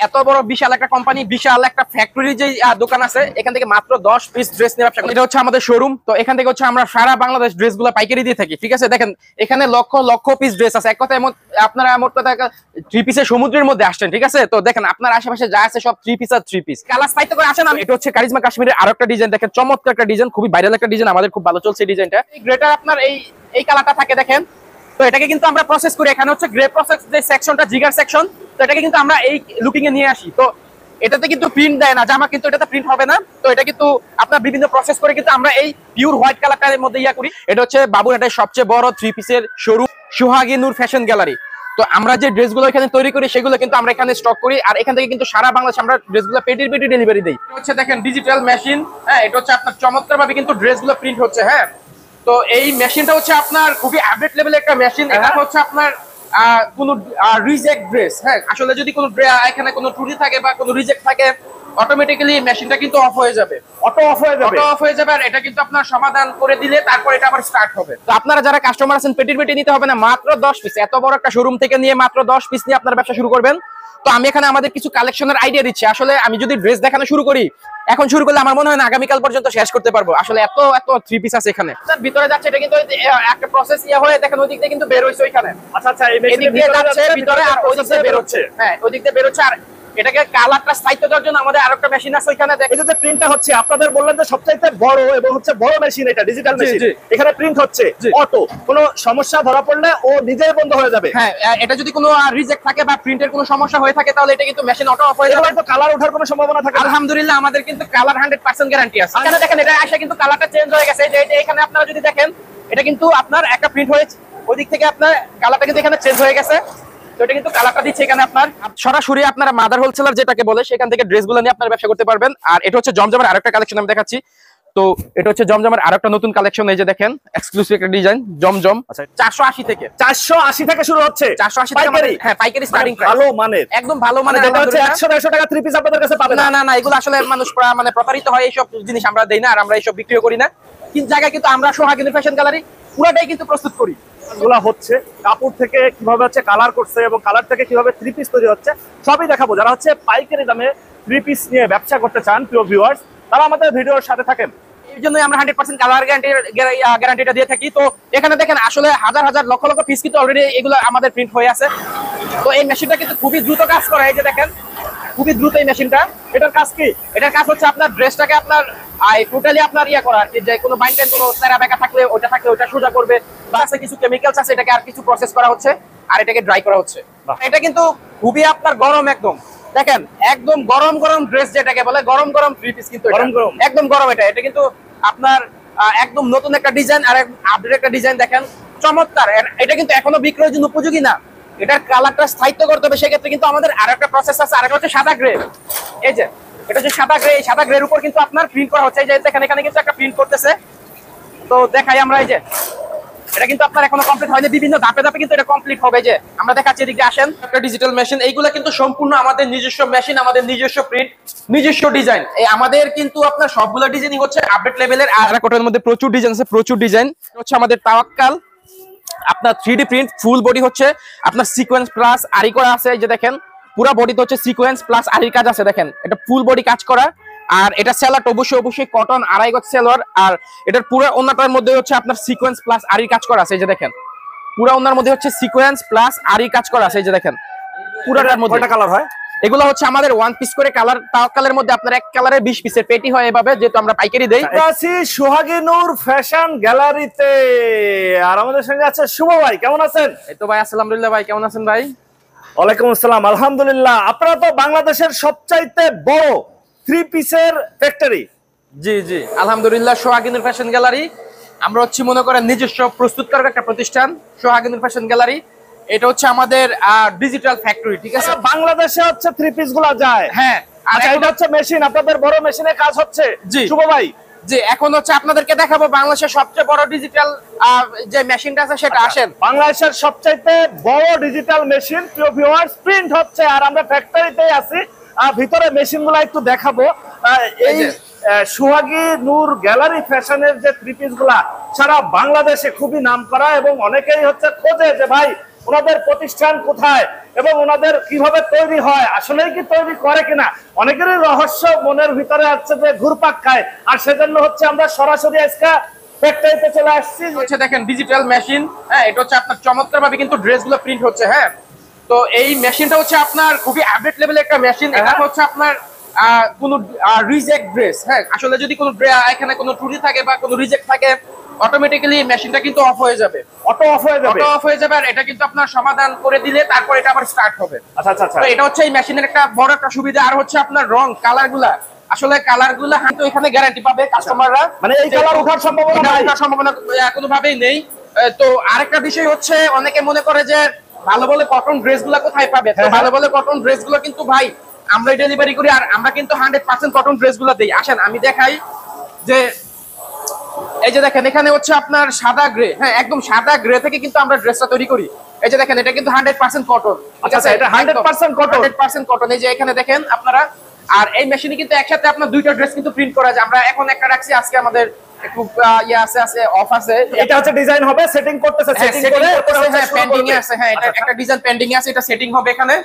এত বড় বিশাল একটা কোম্পানি, বিশাল একটা ফ্যাক্টরি যে দোকান আছে, এখান থেকে মাত্র 10 পিস ড্রেস নিয়ে ব্যবসা করি। এটা হচ্ছে আমাদের শোরুম। তো এখান থেকে হচ্ছে আমরা সারা বাংলাদেশ ড্রেসগুলো পাইকারি দিয়ে থাকি। ঠিক আছে, দেখেন এখানে লক্ষ লক্ষ পিস ড্রেস আছে। এক কথায় আপনারা মোট কথা 3 পিসের সমুদ্রের মধ্যে আসছেন। ঠিক আছে, তো দেখেন আপনার আশেপাশে যা আছে সব 3 পিস আর 3 পিস কালার সাইতে করে আসেন। এটা হচ্ছে কারিজমা কাশ্মীরের আরো একটা ডিজাইন, দেখেন চমৎকার একটা ডিজাইন, খুবই ভাইরাল একটা ডিজাইন, আমাদের খুব ভালো চলছে ডিজাইনটা। এই গ্রেটা আপনার এই কালারটা থাকে দেখেন। তো এটাকে কিন্তু আমরা প্রসেস করি, এখানে হচ্ছে গ্রে প্রসেস যে সেকশনটা, জিগার সেকশন। তো এটাকে কিন্তু আমরা এই লুকিং এ নিয়ে আসি। তো এটাতে কিন্তু প্রিন্ট দেয় না, জামা কিন্তু এটাতে প্রিন্ট হবে না। তো এটা কিন্তু আপনার বিভিন্ন প্রসেস করে কিন্তু আমরা এই পিওর হোয়াইট কালারটার মধ্যে করি। এটা হচ্ছে বাবুরহাটের সবচেয়ে বড় 3 পিসের শোরুম, সোহাগী নূর ফ্যাশন গ্যালারি। তো আমরা যে ড্রেসগুলো এখানে তৈরি করি সেগুলো কিন্তু আমরা এখানে স্টক করি, আর এখান থেকে কিন্তু সারা বাংলাদেশ আমরা ড্রেসগুলো পেটি ডেলিভারি দিই। এটা হচ্ছে দেখেন ডিজিটাল মেশিন। হ্যাঁ, এটা হচ্ছে আপনার চমৎকার ভাবে কিন্তু ড্রেসগুলো প্রিন্ট হচ্ছে। হ্যাঁ, তো এই মেশিনটা হচ্ছে আপনার খুবই আপডেট লেভেলের একটা মেশিন। এটা হচ্ছে আপনার কোনো রিজেক্ট ড্রেস, হ্যাঁ আসলে যদি কোনো এখানে কোনো ত্রুটি থাকে বা কোনো রিজেক্ট থাকে, অটোমেটিক্যালি মেশিনটা কিন্তু অফ হয়ে যাবে, অটো অফ হয়ে যাবে। আর এটা কিন্তু আপনার সমাধান করে দিলে তারপর এটা আবার স্টার্ট হবে। তো আপনারা যারা কাস্টমার আছেন, পেটি নিতে হবে না, মাত্র 10 পিস, এত বড় একটা শোরুম থেকে নিয়ে মাত্র 10 পিস নিয়ে আপনার ব্যবসা শুরু করবেন। তো আমি এখানে আমাদের কিছু কালেকশনের আইডিয়া দিচ্ছি। আসলে আমি যদি ড্রেস দেখানো শুরু করি, এখন শুরু করলে আমার মনে হয় না আগামীকাল পর্যন্ত শেষ করতে পারবো। আসলে এত 3 পিস আছে এখানে। ভিতরে যাচ্ছে, এটা কিন্তু একটা প্রসেস হয়ে দেখেন ওই দিক দিয়ে কিন্তু বের হইছে ওইখানে। আচ্ছা আচ্ছা, এই দিক দিয়ে যাচ্ছে ভিতরে আর ওই দিক দিয়ে বের হচ্ছে। হ্যাঁ, ওই দিক দিয়ে বের হচ্ছে। আর এটাকে কালারটা স্থায়িত্ব দেওয়ার জন্য আমাদের আরেকটা মেশিন আছে ওইখানে। এই যে প্রিন্টটা হচ্ছে, আপনাদের বললেন যে সবচাইতে বড় এবং হচ্ছে বড় মেশিন, এটা ডিজিটাল মেশিন। এখানে প্রিন্ট হচ্ছে অটো, কোনো সমস্যা ধরা পড়লে ও নিজেই বন্ধ হয়ে যাবে। হ্যাঁ, এটা যদি কোনো রিজেক্ট থাকে বা প্রিন্টের কোনো সমস্যা হয়ে থাকে, তাহলে এটা কিন্তু মেশিন অটো অফ হয়ে যাবে। তো কালার ওঠার কোনো সম্ভাবনা থাকে? আলহামদুলিল্লাহ, আমাদের কিন্তু কালার 100% গ্যারান্টি আছে। এখানে দেখেন এটা আসলে কিন্তু কালারটা চেঞ্জ হয়ে গেছে। যে এখানে আপনারা যদি দেখেন, এটা কিন্তু আপনার একটা প্রিন্ট হয়েছে, ওই দিক থেকে আপনার কালারটা কিন্তু এখানে চেঞ্জ হয়ে গেছে। তো এটা কিন্তু কালারটা দিচ্ছে এখানে আপনার সরাসরি আপনারা মাদার হোলসেলার যেটাকে বলে, সেখান থেকে ড্রেসগুলো নিয়ে আপনারা ব্যবসা করতে পারবেন। আর এটা হচ্ছে জমজমের আরেকটা কালেকশন আমি দেখাচ্ছি। তো এটা হচ্ছে জমজমের আরেকটা নতুন কালেকশন, এই যে দেখেন এক্সক্লুসিভ একটা ডিজাইন জমজম। আচ্ছা, 480 থেকে শুরু হচ্ছে। 480 পাইকারি। হ্যাঁ, পাইকারি স্টার্টিং প্রাইস, ভালো মানের, একদম ভালো মানের। যেটা হচ্ছে 100-150 টাকা 3 পিস আপনাদের কাছে পাবেন না। না, এগুলো আসলে মানুষ মানে প্রতারিত হয়, এইসব জিনিস আমরা দেই না, আর আমরা এইসব বিক্রিও করি না। কিন্তু জায়গায় কিন্তু আমরা সোহাগী নূর ফ্যাশন গ্যালারি পুরোটাই কিন্তু প্রস্তুত করি। গুলা হচ্ছে কাপড় থেকে কিভাবে হচ্ছে কালার করছে এবং কালার থেকে কিভাবে 3 পিস তৈরি হচ্ছে সবই দেখাবো। যারা হচ্ছে পাইকারি দামে 3 পিস নিয়ে ব্যবসা করতে চান, প্রিয় ভিউয়ার্স, তারা আমাদের ভিডিওর সাথে থাকেন। এই জন্যই আমরা 100% কালার গ্যারান্টিটা দিয়ে থাকি। তো এখানে দেখেন আসলে হাজার হাজার লক্ষ লক্ষ পিস কিন্তু অলরেডি এগুলো আমাদের প্রিন্ট হয়ে আছে। তো এই মেশিনটা কিন্তু খুবই দ্রুত কাজ করে। এই যে দেখেন খুবই দ্রুত এই মেশিনটা। এটার কাজ কি? এটার কাজ হচ্ছে আপনার ড্রেসটাকে আপনার টোটালি আপনার করা, যে কোনো বাইন্ডেন কোনো তেরা বেঁকা থাকলে ওটা সোজা করবে, বা আছে কিছু কেমিক্যালস আছে, এটাকে আর কিছু প্রসেস করা হচ্ছে আর এটাকে ড্রাই করা হচ্ছে। এটা কিন্তু খুবই আপনার গরম, একদম দেখেন একদম গরম গরম ড্রেস যেটাকে বলে, গরম গরম 3 পিস কিন্তু একদম গরম। এটা কিন্তু আপনার একদম নতুন একটা ডিজাইন আর আপডেট একটা ডিজাইন, দেখেন চমৎকার। এটা কিন্তু এখনো বিক্রয়ের জন্য উপযোগী না, এটার কালারটা স্থায়িত্ব করতে হবে। সেক্ষেত্রে কিন্তু আমাদের আরেকটা প্রসেস আছে, আরেকটা হচ্ছে সাদা গ্রে। এই যে এটা হচ্ছে সাদা গ্রে, এই সাদা গ্রের উপর কিন্তু আপনার প্রিন্ট করা হচ্ছে। এই যে দেখেন এখানে কিন্তু একটা প্রিন্ট করতেছে। তো দেখাই আমরা, এই যে এটা কিন্তু আপনার এখনো কমপ্লিট হয়নি, বিভিন্ন ধাপে ধাপে কিন্তু এটা কমপ্লিট হবে। যে আমরা দেখাচ্ছি, এদিকে আসেন। একটা ডিজিটাল মেশিন, এইগুলো কিন্তু সম্পূর্ণ আমাদের নিজস্ব মেশিন, আমাদের নিজস্ব প্রিন্ট, নিজস্ব ডিজাইন। এই আমাদের কিন্তু আপনার সবগুলো ডিজাইনই হচ্ছে আপডেট লেভেলের। আর কোটার মধ্যে প্রচুর ডিজাইন আছে, প্রচুর ডিজাইন হচ্ছে আমাদের তাওয়াক্কাল। আপনার 3D প্রিন্ট, ফুল বডি হচ্ছে আপনার সিকোয়েন্স প্লাস আরি করা আছে। এই যে দেখেন পুরো বডিতে হচ্ছে সিকোয়েন্স প্লাস আরির কাজ আছে, দেখেন এটা ফুল বডি কাজ করা। আর এটা সেলার অবশ্যই কটন 2.5 গজ সেলার। আর এটার পুরো ওন্নাটার মধ্যে হচ্ছে আপনার সিকোয়েন্স প্লাস আরির কাজ করা আছে। এই যে দেখেন পুরো ওন্নার মধ্যে হচ্ছে সিকোয়েন্স প্লাস আরির কাজ করা আছে। এই যে দেখেন পুরোটার মধ্যে কয়টা কালার হয়? এগুলো হচ্ছে আমাদের 1 পিস করে কালার, তাওয়াক্কালের মধ্যে আপনার এক কালারের 20 পিসের পেটি হয় এভাবে, যেহেতু আমরা পাইকারি দেই। আছি সোহাগী নূর ফ্যাশন গ্যালারিতে, আর আমাদের সঙ্গে আছে শুভ ভাই। কেমন আছেন? এই তো ভাই, আলহামদুলিল্লাহ। ভাই কেমন আছেন ভাই? ওয়ালাইকুম আসসালাম, আলহামদুলিল্লাহ। আপনারা তো বাংলাদেশের সবচাইতে বড় 3 পিসের ফ্যাক্টরি। জি জি, আলহামদুলিল্লাহ। সোহাগী নূর ফ্যাশন গ্যালারি, আমরা হচ্ছে মনে করেন নিজস্ব প্রস্তুতকারক একটা প্রতিষ্ঠান সোহাগী নূর ফ্যাশন গ্যালারি। এটা হচ্ছে আমাদের ডিজিটাল ফ্যাক্টরি। ঠিক আছে, বাংলাদেশে হচ্ছে 3 পিস গুলা যায়। হ্যাঁ, আচ্ছা, এটা হচ্ছে মেশিন, আপনাদের বড় মেশিনে কাজ হচ্ছে। জি শুভ ভাই, জি, এখন হচ্ছে আপনাদেরকে দেখাবো বাংলাদেশের সবচেয়ে বড় ডিজিটাল যে মেশিনটা আছে সেটা। আসেন, বাংলাদেশের সবচাইতে বড় ডিজিটাল মেশিন, প্রিয় ভিউয়ার্স, প্রিন্ট হচ্ছে। আর আমরা ফ্যাক্টরিতেই আছি, ভিতরে মেশিন গুলা একটু দেখাবো। এই সোহাগী নূর গ্যালারি ফ্যাশনের যে 3 পিস গুলা সারা বাংলাদেশে খুবই নাম করা, এবং অনেকেই হচ্ছে খোঁজে যে ভাই ওনাদের প্রতিষ্ঠান কোথায় এবং ওনাদের কিভাবে তৈরি হয়, আসলেই কি তৈরি করে কিনা, অনেকেরই রহস্য মনের ভিতরে আছে যে ঘুরপাক খায়। আর সেজন্য হচ্ছে আমরা সরাসরি আজকে ফ্যাক্টরিতে চলে আসছি। হচ্ছে দেখেন ডিজিটাল মেশিন, হ্যাঁ এটা হচ্ছে আপনার চমৎকার ভাবে কিন্তু ড্রেসগুলো প্রিন্ট হচ্ছে। হ্যাঁ, তো এই মেশিনটা হচ্ছে আপনার খুবই আপডেট লেভেলের একটা মেশিন। এটা হচ্ছে আপনার কোনো রিজেক্ট ড্রেস, হ্যাঁ আসলে যদি কোনো এখানে কোনো ত্রুটি থাকে বা কোনো রিজেক্ট থাকে, অটোমেটিক্যালি মেশিনটা কিন্তু অফ হয়ে যাবে, অটো অফ হয়ে যাবে, অটো অফ হয়ে যাবে। আর এটা কিন্তু আপনার সমাধান করে দিলে তারপর এটা আবার স্টার্ট হবে। আচ্ছা আচ্ছা। তো এটা হচ্ছে এই মেশিনের একটা বড় একটা সুবিধা। আর হচ্ছে আপনার রং কালারগুলা, আসলে কালারগুলা হয়তো এখানে গ্যারান্টি পাবে কাস্টমাররা, মানে এই কালার ওঠার সম্ভাবনা নাই, ওঠার সম্ভাবনা কোনোভাবেই নেই। তো আরেকটা বিষয় হচ্ছে অনেকে মনে করে যে ভালো ভালো কটন ড্রেসগুলো কোথায় পাবে। তো ভালো ভালো কটন ড্রেসগুলো কিন্তু ভাই আমরা ডেলিভারি করি, আর আমরা কিন্তু 100% কটন ড্রেসগুলো দেই। আসেন আমি দেখাই যে এই যে দেখেন এখানে হচ্ছে আপনার সাদা গ্রে, হ্যাঁ একদম সাদা গ্রে থেকে কিন্তু আমরা ড্রেসটা তৈরি করি। এই যে দেখেন এটা কিন্তু 100% কটন। আচ্ছা এটা 100% কটন, 100% কটন। এই যে এখানে দেখেন আপনারা, আর এই মেশিনে কিন্তু একসাথে আপনার দুইটা ড্রেস কিন্তু প্রিন্ট করা যায়। আমরা এখন একটা রাখছি, আজকে আমাদের একটু আছে অফ আছে। এটা হচ্ছে ডিজাইন হবে, সেটিং করতেছে, সেটিং করে হ্যাঁ পেন্ডিং এ আছে, হ্যাঁ এটা একটা ডিজাইন পেন্ডিং এ আছে, এটা সেটিং হবে এখানে।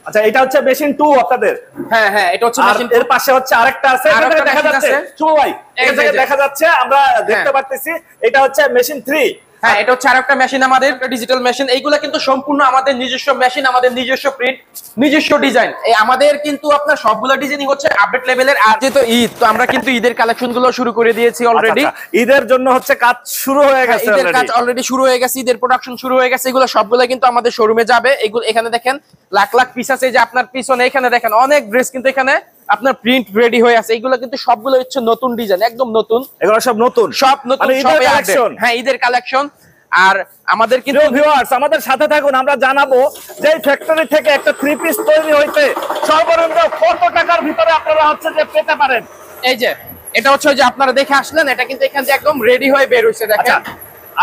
আচ্ছা এটা হচ্ছে মেশিন 2 আপনাদের। হ্যাঁ হ্যাঁ এটা হচ্ছে মেশিন। এর পাশে হচ্ছে আরেকটা আছে, এটা দেখা যাচ্ছে শুভ ভাই, এটা দেখা যাচ্ছে, আমরা দেখতে পাচ্ছি এটা হচ্ছে মেশিন 3। হ্যাঁ এটা হচ্ছে আরেকটা মেশিন আমাদের ডিজিটাল মেশিন। এইগুলা কিন্তু সম্পূর্ণ আমাদের নিজস্ব মেশিন, আমাদের নিজস্ব প্রিন্ট, নিজস্ব ডিজাইন। এই আমাদের কিন্তু আপনার সবগুলো ডিজাইনিং হচ্ছে আপডেট লেভেলের। আর যেহেতু ঈদ, তো আমরা কিন্তু ঈদের কালেকশন গুলো শুরু করে দিয়েছি অলরেডি। ঈদের জন্য হচ্ছে কাজ শুরু হয়ে গেছে, ঈদের কাজ অলরেডি শুরু হয়ে গেছে, ঈদের প্রোডাকশন শুরু হয়ে গেছে। এগুলো সবগুলো কিন্তু আমাদের শোরুমে যাবে। এগুলো এখানে দেখেন লাখ লাখ পিস আছে, যে আপনার পিছনে এখানে দেখেন অনেক ড্রেস কিন্তু এখানে আপনার প্রিন্ট রেডি হয়ে আছে। এগুলো কিন্তু সবগুলো হচ্ছে নতুন ডিজাইন, একদম নতুন, এগুলো সব নতুন, সব নতুন, ঈদের কালেকশন। হ্যাঁ ঈদের কালেকশন। আর আমাদের কিন্তু ভিউয়ার্স আমাদের সাথে থাকুন, আমরা জানাবো যে এই ফ্যাক্টরি থেকে একটা 3 পিস তৈরি হইতে সর্বনিম্ন কত টাকার ভিতরে আপনারা হচ্ছে যে পেতে পারেন। এই যে এটা হচ্ছে যে আপনারা দেখে আসলেন, এটা কিন্তু এখান থেকে একদম রেডি হয়ে বের হইছে। দেখেন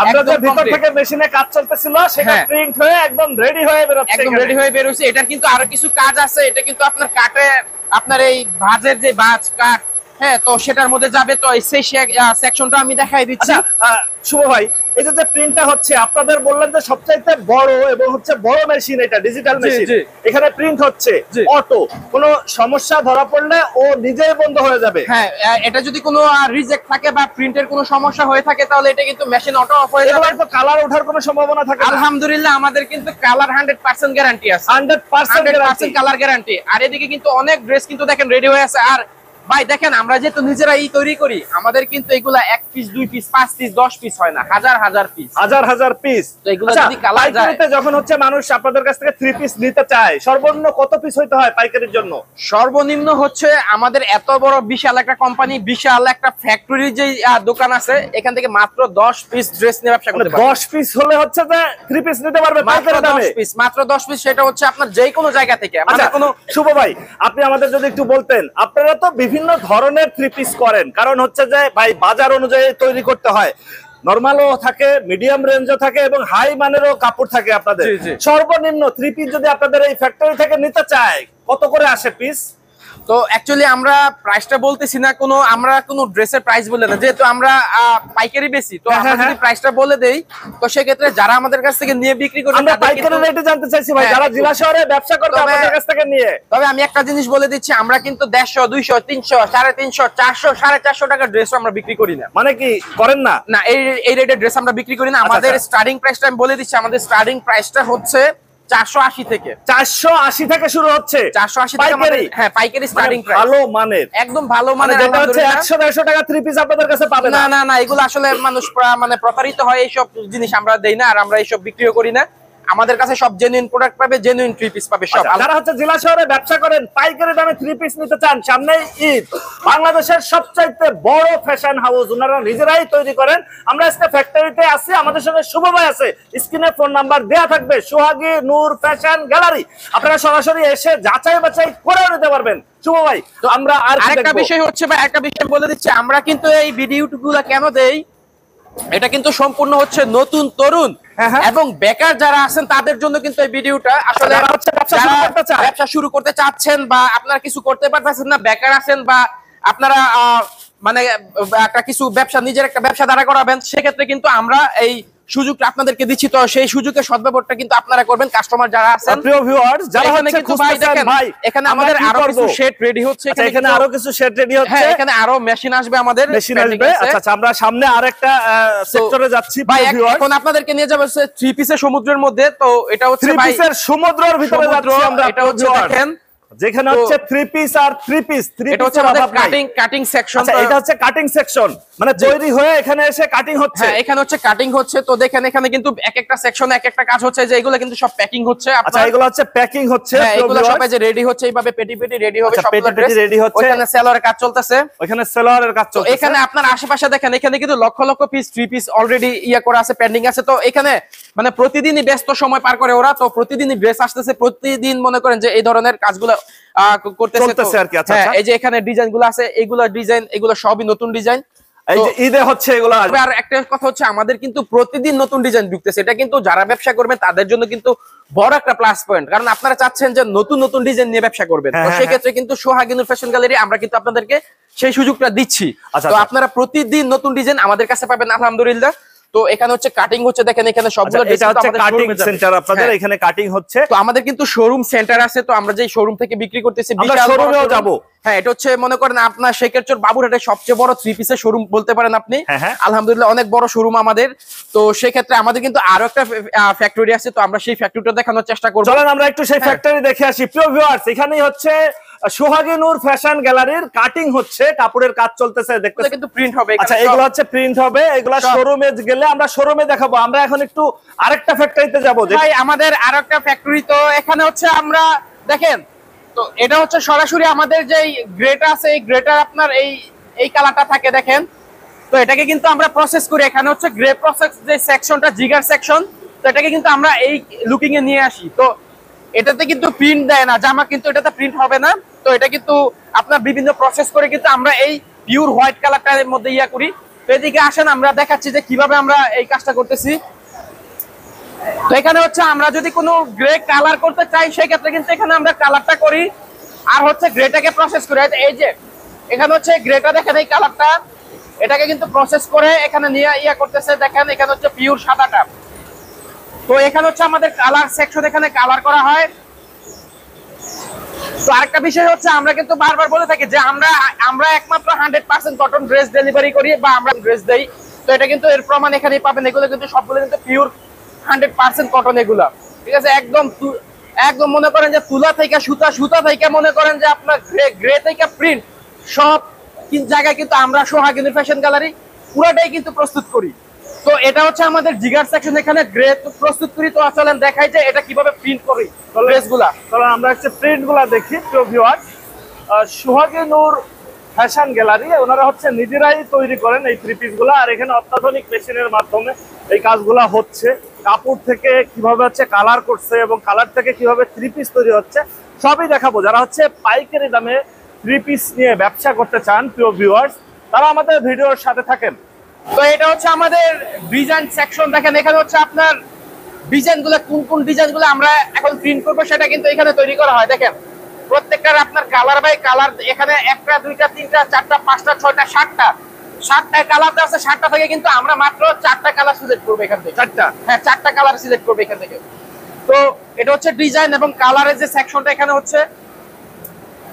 আপনাদের ভিতর থেকে মেশিনে কাজ চলতেছিল, সেটা প্রিন্ট হয়ে একদম রেডি হয়ে বের হচ্ছে, একদম রেডি হয়ে বের হইছে। এটার কিন্তু আরো কিছু কাজ আছে, এটা কিন্তু আপনার কাটে আপনার এই ভাঁজের যে ভাঁজ কাট, হ্যাঁ তো সেটার মধ্যে যাবে। তো সেই সেকশনটা আমি দেখাই দিচ্ছি। শুভ ভাই এই যে প্রিন্টটা হচ্ছে আপনাদের বললেন যে সবচাইতে বড় এবং হচ্ছে বড় মেশিন, এটা ডিজিটাল মেশিন, এখানে প্রিন্ট হচ্ছে অটো, কোনো সমস্যা ধরা পড়লে ও নিজেই বন্ধ হয়ে যাবে। হ্যাঁ এটা যদি কোনো রিজেক্ট থাকে বা প্রিন্টের কোনো সমস্যা হয়ে থাকে, তাহলে এটা কিন্তু মেশিন অটো অফ হয়ে যাবে। তো কালার ওঠার কোনো সম্ভাবনা থাকে? আলহামদুলিল্লাহ আমাদের কিন্তু কালার 100% গ্যারান্টি আছে, 100% কালার গ্যারান্টি। আর এদিকে কিন্তু অনেক ড্রেস কিন্তু দেখেন রেডি হয়ে আছে। আর ভাই দেখেন আমরা যেহেতু নিজেরাই তৈরি করি, আমাদের কিন্তু এগুলা 1 পিস 2 পিস 5 পিস 10 পিস হয় না, হাজার হাজার পিস, হাজার পিস। তো এগুলা যদি কালার যায়, যখন হচ্ছে মানুষ আপনাদের কাছ থেকে 3 পিস নিতে চায়, সর্বনিম্ন কত পিস হইতে হয় পাইকারির জন্য? সর্বনিম্ন হচ্ছে আমাদের এত বড় বিশাল একটা কোম্পানি, বিশাল একটা ফ্যাক্টরি যে দোকান আছে, এখান থেকে মাত্র 10 পিস ড্রেস নিয়ে ব্যবসা করতে পারবে। 10 পিস হলে হচ্ছে যে 3 পিস নিতে পারবে পাইকারি দামে, মাত্র 10 পিস। সেটা হচ্ছে আপনার যে কোনো জায়গা থেকে। মানে কোনো শুভ ভাই আপনি আমাদের যদি একটু বলতেন, আপনারা তো বিভিন্ন ধরনের 3 পিস করেন, কারণ হচ্ছে যে ভাই বাজার অনুযায়ী তৈরি করতে হয়, নরমালও থাকে, মিডিয়াম রেঞ্জও থাকে এবং হাই মানেরও কাপড় থাকে আপনাদের। সর্বনিম্ন 3 পিস যদি আপনাদের এই ফ্যাক্টরি থেকে নিতে চায়, কত করে আসে পিস? তো অ্যাকচুয়ালি আমরা প্রাইসটা বলতেছি না, আমরা কোনো ড্রেসের প্রাইস বলে না, যেহেতু আমরা পাইকারি বেশি। তো আমরা যদি প্রাইসটা বলে দেই, তো সেক্ষেত্রে যারা আমাদের কাছ থেকে নিয়ে বিক্রি করবে, আমরা পাইকারি রেটে জানতে চাইছি ভাই, যারা জেলা শহরে ব্যবসা করবে আমাদের কাছ থেকে নিয়ে। তবে আমি একটা জিনিস বলে দিচ্ছি, আমরা কিন্তু 150, 200, 300, 350, 400, 450 টাকার ড্রেস আমরা বিক্রি করি না। মানে কি করেন না? না, এই রেটের ড্রেস আমরা বিক্রি করি না। আমাদের স্টার্টিং প্রাইসটা আমি বলে দিচ্ছি, আমাদের স্টার্টিং প্রাইসটা হচ্ছে 480 থেকে, 480 থেকে শুরু হচ্ছে। 480 থেকে আমাদের, হ্যাঁ পাইকারি স্টার্টিং প্রাইস, ভালো মানের, একদম ভালো মানের। যেটা হচ্ছে 100-150 টাকা 3 পিস আপনাদের কাছে পাবে না। না না এগুলো আসলে মানুষ মানে প্রতারিত হয়, এইসব জিনিস আমরা দেই না, আর আমরা এইসব বিক্রিও করি না। আমাদের কাছে সব জেনুইন প্রোডাক্ট পাবে, জেনুইন 3 পিস পাবে সব। যারা হচ্ছে জেলা শহরে ব্যবসা করেন, পাইকারি দামে 3 পিস নিতে চান, সামনে ঈদ, বাংলাদেশের সবচাইতে বড় ফ্যাশন হাউস ওনারা নিজেরাই তৈরি করেন। আমরা আজকে ফ্যাক্টরিতে আছি, আমাদের সঙ্গে শুভ ভাই আছে, স্ক্রিনে ফোন নাম্বার দেয়া থাকবে, সোহাগী নূর ফ্যাশন গ্যালারি। আপনারা সরাসরি এসে যাচাই বাছাই করে নিতে পারবেন। শুভ ভাই তো আমরা আরেকটা বিষয় হচ্ছে ভাই, একটা বিষয় বলে দিচ্ছি, আমরা কিন্তু এই ভিডিওগুলো কেন দেই, এটা কিন্তু সম্পূর্ণ হচ্ছে নতুন তরুণ এবং বেকার যারা আছেন তাদের জন্য কিন্তু এই ভিডিওটা। আসলে ব্যবসা শুরু করতে চাচ্ছেন বা আপনারা কিছু করতে পারতেছেন না, বেকার আছেন, বা আপনারা মানে একটা কিছু ব্যবসা, নিজের একটা ব্যবসা দাঁড়া করাবেন, সেক্ষেত্রে কিন্তু আমরা এই সুযোগটা আপনাদেরকে দিচ্ছি, তো সেই সুযোগের সদ্ব্যবহারটা কিন্তু আপনারা করবেন, কাস্টমার যারা আছেন। প্রিয় ভিউয়ার্স, যারা এখানে হচ্ছে কিন্তু ভাই খুঁজতেছেন দেখেন, ভাই এখানে আমাদের আরো কিছু শেড রেডি হচ্ছে, আচ্ছা, এখানে আরো কিছু শেড রেডি হচ্ছে, হ্যাঁ এখানে আরো মেশিন আসবে, আমাদের মেশিন আসবে। আচ্ছা আচ্ছা, আমরা সামনে আরেকটা সেক্টরে যাচ্ছি ভাই। প্রিয় ভিউয়ার্স, এখন আপনাদেরকে নিয়ে যাবে হচ্ছে 3 পিসের সমুদ্রের মধ্যে। তো এটা হচ্ছে থ্রি ভাই পিসের সমুদ্রের ভিতরে যাচ্ছি আমরা। এটা হচ্ছে দেখেন, যেখানে হচ্ছে থ্রি পিস আর থ্রি পিস, এটা হচ্ছে আমাদের কাটিং সেকশন। আচ্ছা, এটা হচ্ছে কাটিং সেকশন, মানে তৈরি হয়ে এখানে এসে কাটিং হচ্ছে। হ্যাঁ, এখানে হচ্ছে কাটিং হচ্ছে। তো দেখেন এখানে কিন্তু এক একটা সেকশনে এক একটা কাজ হচ্ছে, যে এগুলো কিন্তু সব প্যাকিং হচ্ছে। আচ্ছা, এগুলো হচ্ছে প্যাকিং হচ্ছে, হ্যাঁ এগুলো সব যে রেডি হচ্ছে, এইভাবে পেটি রেডি হবে, আচ্ছা, সবগুলো পেটি রেডি হচ্ছে। ওখানে সেলরের কাজ চলতেছে, ওখানে সেলরের কাজ তো চলছে। এখানে আপনার আশেপাশে দেখেন, এখানে কিন্তু lakh lakh piece 3 piece already ইয়া করা আছে, পেন্ডিং আছে। তো এখানে মানে প্রতিদিনই ব্যস্ত সময় পার করে ওরা, তো প্রতিদিনই ড্রেস আসতেছে, প্রতিদিন মনে করেন যে এই ধরনের কাজগুলো করতেছে আর কি। আচ্ছা, হ্যাঁ, এই যে এখানে ডিজাইন গুলো আছে, এইগুলো ডিজাইন, এগুলো সবই নতুন ডিজাইন। এই যে ঈদে হচ্ছে এগুলো। আর একটা কথা হচ্ছে, আমাদের কিন্তু প্রতিদিন নতুন ডিজাইন ঢুকতেছে। এটা কিন্তু যারা ব্যবসা করবেন তাদের জন্য কিন্তু বড় একটা প্লাস পয়েন্ট, কারণ আপনারা চাচ্ছেন যে নতুন নতুন ডিজাইন নিয়ে ব্যবসা করবেন। তো সেই ক্ষেত্রে কিন্তু সোহাগিনুর ফ্যাশন গ্যালারি আমরা কিন্তু আপনাদেরকে সেই সুযোগটা দিচ্ছি। তো আপনারা প্রতিদিন নতুন ডিজাইন আমাদের কাছে পাবেন আলহামদুলিল্লাহ। তো এখানে হচ্ছে কাটিং হচ্ছে, দেখেন এখানে সবগুলো এটা হচ্ছে কাটিং সেন্টার আপনাদের, এখানে কাটিং হচ্ছে। তো আমাদের কিন্তু শোরুম সেন্টার আছে, তো আমরা যেই শোরুম থেকে বিক্রি করতেছি, আমরা শোরুমেও যাব। হ্যাঁ, এটা হচ্ছে মনে করেন আপনার শেখেরচর বাবুরহাটের সবচেয়ে বড় 3 পিসের শোরুম বলতে পারেন আপনি। আলহামদুলিল্লাহ অনেক বড় শোরুম আমাদের। তো সেই ক্ষেত্রে আমাদের কিন্তু আরো একটা ফ্যাক্টরি আছে, তো আমরা সেই ফ্যাক্টরিটা দেখানোর চেষ্টা করব। চলেন আমরা একটু সেই ফ্যাক্টরি দেখে আসি। প্রিয় ভিউয়ার্স, এখানেই হচ্ছে সোহাগিনুর ফ্যাশন গ্যালারির কাটিং হচ্ছে, কাপড়ের কাজ চলতেছে, দেখতেছেন কিন্তু প্রিন্ট হবে। আচ্ছা, এগুলো হচ্ছে প্রিন্ট হবে, এগুলো শোরুমে গেলে আমরা শোরুমে দেখাবো। আমরা এখন একটু আরেকটা ফ্যাক্টরিতে যাব। ভাই আমাদের আরেকটা ফ্যাক্টরি, তো এখানে হচ্ছে আমরা দেখেন, তো এটা হচ্ছে সরাসরি আমাদের যে গ্রেটা আছে, এই গ্রেটার আপনার এই কালারটা থাকে দেখেন। তো এটাকে কিন্তু আমরা প্রসেস করি, এখানে হচ্ছে গ্রে প্রসেস যে সেকশনটা, জিগার সেকশন, তো এটাকে কিন্তু আমরা এই লুকিং এ নিয়ে আসি। তো এটাতে কিন্তু প্রিন্ট দেয় না জামা, কিন্তু এটাতে প্রিন্ট হবে না। তো এটা কিন্তু আপনার বিভিন্ন প্রসেস করে কিন্তু আমরা এই পিওর হোয়াইট কালারটার মধ্যে ইয়া করি। তো এদিকে আসেন, আমরা দেখাচ্ছি যে কিভাবে আমরা এই কাজটা করতেছি। তো এখানে হচ্ছে আমরা যদি কোনো গ্রে কালার করতে চাই, সেই ক্ষেত্রে কিন্তু এখানে আমরা কালারটা করি, আর হচ্ছে গ্রেটাকে প্রসেস করি। এই যে এখানে হচ্ছে গ্রেটা দেখেন, এই কালারটা, এটাকে কিন্তু প্রসেস করে এখানে নিয়ে ইয়া করতেছে। দেখেন এখানে হচ্ছে পিওর সাদাটা। তো এখানে হচ্ছে আমাদের কালার সেকশন, এখানে কালার করা হয়। তো আরেকটা বিষয় হচ্ছে, আমরা কিন্তু বারবার বলে থাকি যে আমরা একমাত্র 100% কটন ড্রেস ডেলিভারি করি, বা আমরা ড্রেস দেই। তো এটা কিন্তু এর প্রমাণ এখানেই পাবেন। এগুলো কিন্তু সবগুলো কিন্তু পিওর 100% কটন এগুলা, ঠিক আছে। একদম মনে করেন যে তুলা থেকে সুতা, সুতা থেকে মনে করেন যে আপনার গ্রে থেকে প্রিন্ট, সব জায়গায় কিন্তু আমরা সোহাগিনুর ফ্যাশন গ্যালারি পুরোটাই কিন্তু প্রস্তুত করি। তো এটা হচ্ছে আমাদের জিগার সেকশন, এখানে গ্রে প্রস্তুত করি। তো চলেন দেখাই যে এটা কিভাবে প্রিন্ট করি ড্রেসগুলা। চলো আমরা হচ্ছে প্রিন্টগুলা দেখি। প্রিয় ভিউয়ার্স, সোহাগিনুর ফ্যাশন গ্যালারি ওনারা হচ্ছে নিজেরাই তৈরি করেন এই 3 পিসগুলো, আর এখানে অত্যাধুনিক মেশিনের মাধ্যমে এই কাজগুলা হচ্ছে। কাপড় থেকে কিভাবে হচ্ছে কালার করছে, এবং কালার থেকে কিভাবে 3 পিস তৈরি হচ্ছে, সবই দেখাবো। যারা হচ্ছে পাইকারি দামে 3 পিস নিয়ে ব্যবসা করতে চান প্রিয় ভিউয়ার্স, তারা আমাদের ভিডিওর সাথে থাকেন। তো এটা হচ্ছে আমাদের ডিজাইন সেকশন, দেখেন এখানে হচ্ছে আপনার ডিজাইনগুলো, কোন ডিজাইনগুলো আমরা এখন প্রিন্ট করবো সেটা কিন্তু এখানে তৈরি করা হয়। দেখেন প্রত্যেকটার আপনার কালার বাই কালার, এখানে 1টা 2টা 3টা 4টা 5টা 6টা 7টা কালার আছে। 7টা থেকে কিন্তু আমরা মাত্র 4টা কালার সিলেক্ট করবো এখান থেকে। 4টা, হ্যাঁ 4টা কালার সিলেক্ট করবো এখান থেকে। তো এটা হচ্ছে ডিজাইন এবং কালারের যে সেকশনটা এখানে হচ্ছে।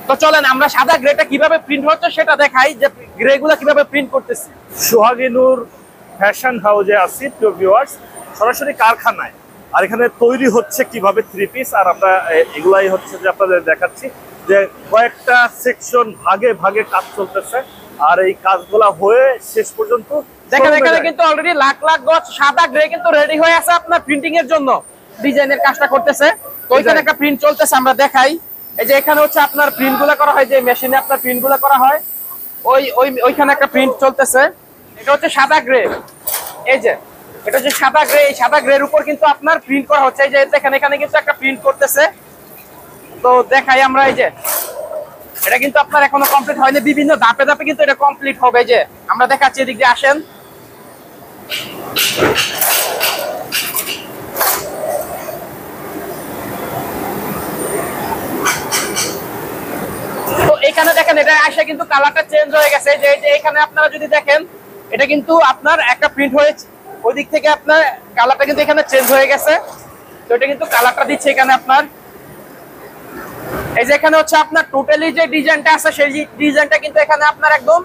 তো চলেন আমরা সাদা গ্রেটা কিভাবে প্রিন্ট হচ্ছে সেটা দেখাই, যে গ্রে গুলা কিভাবে প্রিন্ট করতেছি। সোহাগিনুর ফ্যাশন হাউসে আছি প্রিয় ভিউয়ার্স, সরাসরি কারখানায়, আর এখানে তৈরি হচ্ছে কিভাবে 3 পিস। আর আমরা এগুলাই হচ্ছে যে আপনাদের দেখাচ্ছি যে কয়েকটা সেকশন ভাগে ভাগে কাজ চলতেছে, আর এই কাজগুলা হয়ে শেষ পর্যন্ত দেখেন এখানে কিন্তু অলরেডি লাখ লাখ গজ সাদা গ্রে কিন্তু রেডি হয়ে আছে আপনার প্রিন্টিং এর জন্য, ডিজাইনের কাজটা করতেছে। তো ওইখানে একটা প্রিন্ট চলতেছে, আমরা দেখাই। এই যে এখানে হচ্ছে আপনার প্রিন্ট গুলা করা হয়, যে মেশিনে আপনার প্রিন্ট গুলা করা হয়, ওইখানে একটা প্রিন্ট চলতেছে। এটা হচ্ছে সাদা গ্রে, এই যে এটা হচ্ছে সাদা গ্রে, এই সাদা গ্রের উপর কিন্তু আপনার প্রিন্ট করা হচ্ছে। এই যে দেখেন এখানে কিন্তু একটা প্রিন্ট করতেছে। তো দেখাই আমরা, এই যে এটা কিন্তু আপনার এখনো কমপ্লিট হয়নি, বিভিন্ন ধাপে ধাপে কিন্তু এটা কমপ্লিট হবে। যে আমরা দেখাচ্ছি, এদিক দিয়ে আসেন। তো এখানে দেখেন এটা আসে কিন্তু কালারটা চেঞ্জ হয়ে গেছে। যে এখানে আপনারা যদি দেখেন, এটা কিন্তু আপনার একটা প্রিন্ট হয়ে ওই দিক থেকে আপনার কালারটা কিন্তু এখানে চেঞ্জ হয়ে গেছে। তো এটা কিন্তু কালারটা দিচ্ছে এখানে আপনার, এই যে এখানে হচ্ছে আপনার টোটালি যে ডিজাইনটা আছে সেই ডিজাইনটা কিন্তু এখানে আপনার একদম